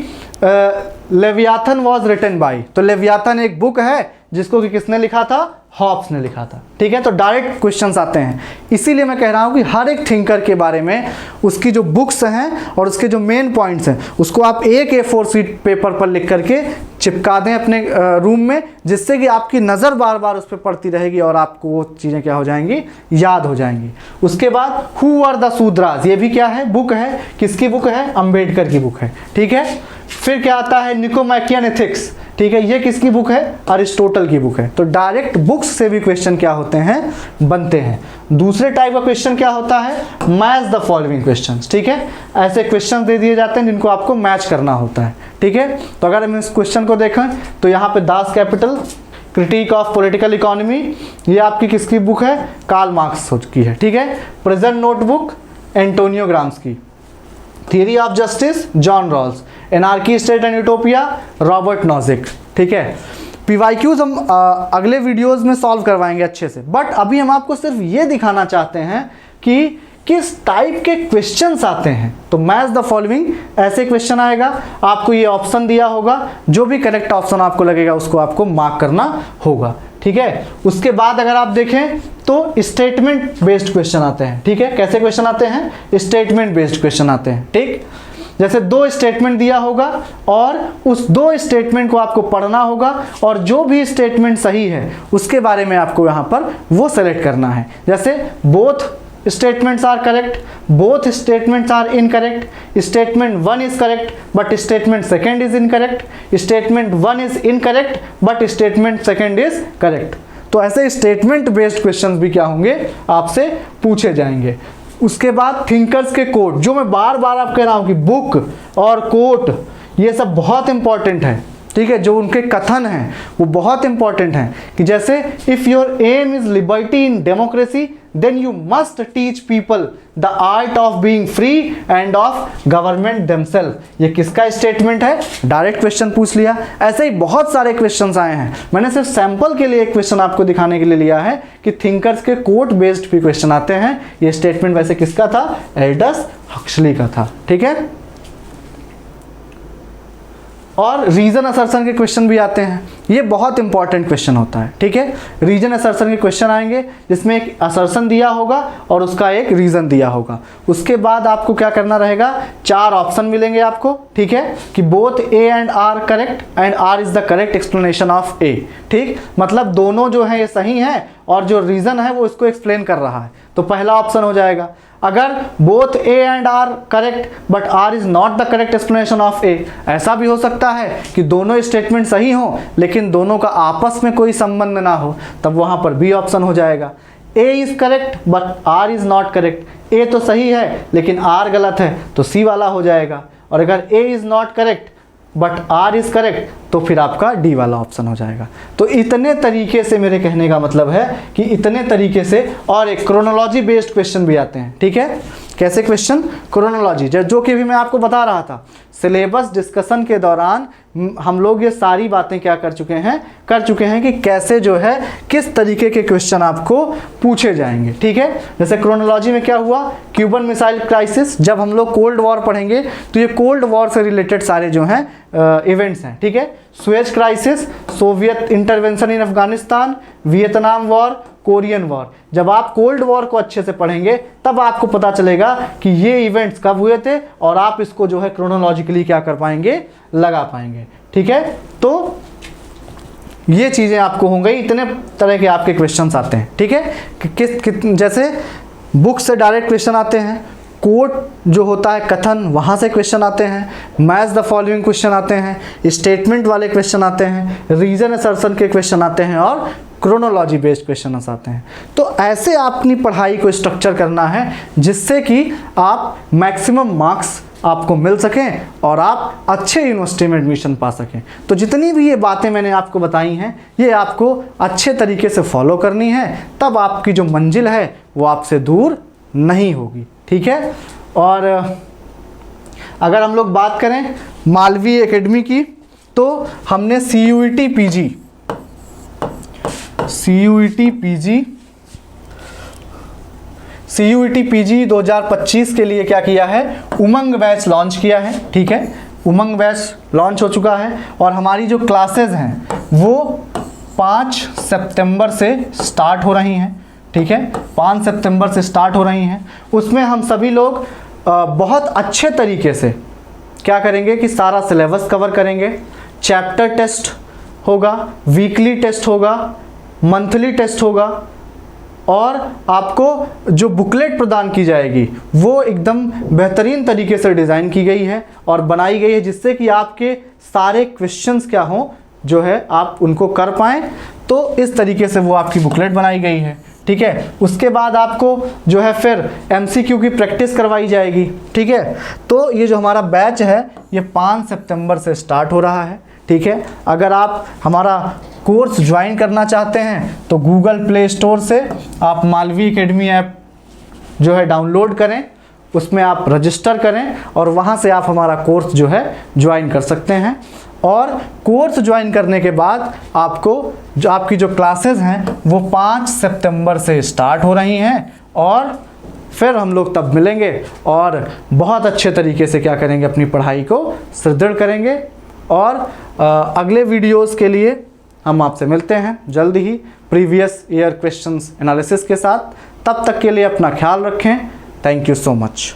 लेवियाथन वॉज रिटन बाई, तो लेवियाथन एक बुक है जिसको कि किसने लिखा था, हॉब्स ने लिखा था, ठीक है। तो डायरेक्ट क्वेश्चंस आते हैं। इसीलिए मैं कह रहा हूँ कि हर एक थिंकर के बारे में उसकी जो बुक्स हैं और उसके जो मेन पॉइंट्स हैं उसको आप एक A4 शीट पेपर पर लिख करके चिपका दें अपने रूम में, जिससे कि आपकी नज़र बार बार उस पर पड़ती रहेगी और आपको वो चीज़ें क्या हो जाएंगी, याद हो जाएंगी। उसके बाद हु आर द शूद्रास, ये भी क्या है, बुक है। किसकी बुक है, अंबेडकर की बुक है, ठीक है। फिर क्या आता है, निकोमैकियन एथिक्स, ठीक है, ये किसकी बुक है, अरिस्टोटल की बुक है। तो डायरेक्ट बुक्स से भी क्वेश्चन क्या होते हैं, बनते हैं। दूसरे टाइप का क्वेश्चन क्या होता है, मैच द फॉलोइंग क्वेश्चंस, ठीक है। ऐसे क्वेश्चन दे दिए जाते हैं जिनको आपको मैच करना होता है, ठीक है। तो अगर हम इस क्वेश्चन को देखें तो यहाँ पे Das Kapital, critic of political economy, ये आपकी किसकी बुक है, कार्ल मार्क्स की है, ठीक है। Present notebook, Antonio Gramsci. Theory of justice, John Rawls. Anarchy, state and utopia, Robert Nozick, ठीक है। PYQs हम अगले वीडियोस में सॉल्व करवाएंगे अच्छे से, बट अभी हम आपको सिर्फ ये दिखाना चाहते हैं कि किस टाइप के क्वेश्चंस आते हैं। तो मैच द फॉलोइंग ऐसे क्वेश्चन आएगा, आपको ये ऑप्शन दिया होगा, जो भी करेक्ट ऑप्शन आपको लगेगा उसको आपको मार्क करना होगा, ठीक है। उसके बाद अगर आप देखें तो स्टेटमेंट बेस्ड क्वेश्चन आते हैं, ठीक है। कैसे क्वेश्चन आते हैं, स्टेटमेंट बेस्ड क्वेश्चन आते हैं, ठीक। जैसे 2 स्टेटमेंट दिया होगा और उस 2 स्टेटमेंट को आपको पढ़ना होगा और जो भी स्टेटमेंट सही है उसके बारे में आपको यहाँ पर वो सेलेक्ट करना है। जैसे both statements are correct, both statements are incorrect, statement 1 is correct but statement 2 is incorrect, statement 1 is incorrect but statement 2 is correct। तो ऐसे स्टेटमेंट बेस्ड क्वेश्चंस भी क्या होंगे, आपसे पूछे जाएंगे। उसके बाद थिंकर्स के कोट, जो मैं बार बार आप कह रहा हूँ कि बुक और कोट ये सब बहुत इंपॉर्टेंट है, ठीक है। जो उनके कथन हैं वो बहुत इंपॉर्टेंट हैं कि जैसे if your aim is liberty in democracy then you must teach people the art of being free and of government themselves. ये किसका स्टेटमेंट है, डायरेक्ट क्वेश्चन पूछ लिया। ऐसे ही बहुत सारे क्वेश्चंस आए हैं, मैंने सिर्फ सैंपल के लिए एक क्वेश्चन आपको दिखाने के लिए लिया है कि थिंकर्स के कोट बेस्ड भी क्वेश्चन आते हैं। ये स्टेटमेंट वैसे किसका था, एल्डस हक्सली का था, ठीक है। और रीजन असर्शन के क्वेश्चन भी आते हैं, ये बहुत इंपॉर्टेंट क्वेश्चन होता है, ठीक है। रीजन असर्शन के क्वेश्चन आएंगे जिसमें एक असर्शन दिया होगा और उसका एक रीजन दिया होगा। उसके बाद आपको क्या करना रहेगा, 4 ऑप्शन मिलेंगे आपको, ठीक है, कि both A and R correct and R is the correct explanation of A, ठीक, मतलब दोनों जो है ये सही है और जो रीजन है वो इसको एक्सप्लेन कर रहा है, तो पहला ऑप्शन हो जाएगा। अगर both A and R correct but R is not the correct explanation of A, ऐसा भी हो सकता है कि दोनों स्टेटमेंट सही हों लेकिन दोनों का आपस में कोई संबंध ना हो, तब वहां पर बी ऑप्शन हो जाएगा। A is correct but R is not correct, A तो सही है लेकिन आर गलत है, तो सी वाला हो जाएगा। और अगर A is not correct but R is correct, तो फिर आपका डी वाला ऑप्शन हो जाएगा। तो इतने तरीके से, मेरे कहने का मतलब है कि इतने तरीके से, और एक क्रोनोलॉजी बेस्ड क्वेश्चन भी आते हैं, ठीक है। कैसे क्वेश्चन, क्रोनोलॉजी, जो कि भी मैं आपको बता रहा था, सिलेबस डिस्कशन के दौरान हम लोग ये सारी बातें क्या कर चुके हैं कि कैसे जो है किस तरीके के क्वेश्चन आपको पूछे जाएंगे, ठीक है। जैसे क्रोनोलॉजी में क्या हुआ, क्यूबन मिसाइल क्राइसिस, जब हम लोग कोल्ड वॉर पढ़ेंगे तो ये कोल्ड वॉर से रिलेटेड सारे जो हैं इवेंट्स हैं, ठीक है। सुएज क्राइसिस, सोवियत इंटरवेंशन इन Afghanistan, Vietnam war, Korean war. जब आप कोल्ड वॉर को अच्छे से पढ़ेंगे तब आपको पता चलेगा कि ये इवेंट्स कब हुए थे और आप इसको जो है क्रोनोलॉजिकली क्या कर पाएंगे, लगा पाएंगे, ठीक है। तो ये चीज़ें आपको हो गई, इतने तरह के आपके क्वेश्चंस आते हैं, ठीक है। जैसे बुक से डायरेक्ट क्वेश्चन आते हैं, कोट जो होता है कथन, वहाँ से क्वेश्चन आते हैं, मैच द फॉलोइंग क्वेश्चन आते हैं, स्टेटमेंट वाले क्वेश्चन आते हैं, रीजन असर्शन के क्वेश्चन आते हैं और क्रोनोलॉजी बेस्ड क्वेश्चन आते हैं। तो ऐसे अपनी पढ़ाई को स्ट्रक्चर करना है जिससे कि आप मैक्सिमम मार्क्स आपको मिल सकें और आप अच्छे यूनिवर्सिटी में एडमिशन पा सकें। तो जितनी भी ये बातें मैंने आपको बताई हैं ये आपको अच्छे तरीके से फॉलो करनी है, तब आपकी जो मंजिल है वो आपसे दूर नहीं होगी, ठीक है। और अगर हम लोग बात करें मालवीय एकेडमी की, तो हमने CUET PG 2025 के लिए क्या किया है, उमंग बैच लॉन्च किया है, ठीक है। उमंग बैच लॉन्च हो चुका है और हमारी जो क्लासेस हैं वो 5 सितंबर से स्टार्ट हो रही हैं, ठीक है। 5 सितंबर से स्टार्ट हो रही हैं। उसमें हम सभी लोग बहुत अच्छे तरीके से क्या करेंगे कि सारा सिलेबस कवर करेंगे। चैप्टर टेस्ट होगा, वीकली टेस्ट होगा, मंथली टेस्ट होगा और आपको जो बुकलेट प्रदान की जाएगी वो एकदम बेहतरीन तरीके से डिज़ाइन की गई है और बनाई गई है जिससे कि आपके सारे क्वेश्चंस क्या हों जो है आप उनको कर पाएँ। तो इस तरीके से वो आपकी बुकलेट बनाई गई है, ठीक है। उसके बाद आपको जो है फिर MCQ की प्रैक्टिस करवाई जाएगी, ठीक है। तो ये जो हमारा बैच है ये 5 सितंबर से स्टार्ट हो रहा है, ठीक है। अगर आप हमारा कोर्स ज्वाइन करना चाहते हैं तो गूगल प्ले स्टोर से आप मालवी एकेडमी ऐप जो है डाउनलोड करें, उसमें आप रजिस्टर करें और वहाँ से आप हमारा कोर्स जो है ज्वाइन कर सकते हैं। और कोर्स ज्वाइन करने के बाद आपको जो आपकी जो क्लासेस हैं वो 5 सितंबर से स्टार्ट हो रही हैं और फिर हम लोग तब मिलेंगे और बहुत अच्छे तरीके से क्या करेंगे, अपनी पढ़ाई को सुदृढ़ करेंगे। और अगले वीडियोस के लिए हम आपसे मिलते हैं जल्द ही प्रीवियस ईयर क्वेश्चंस एनालिसिस के साथ। तब तक के लिए अपना ख्याल रखें। Thank you so much.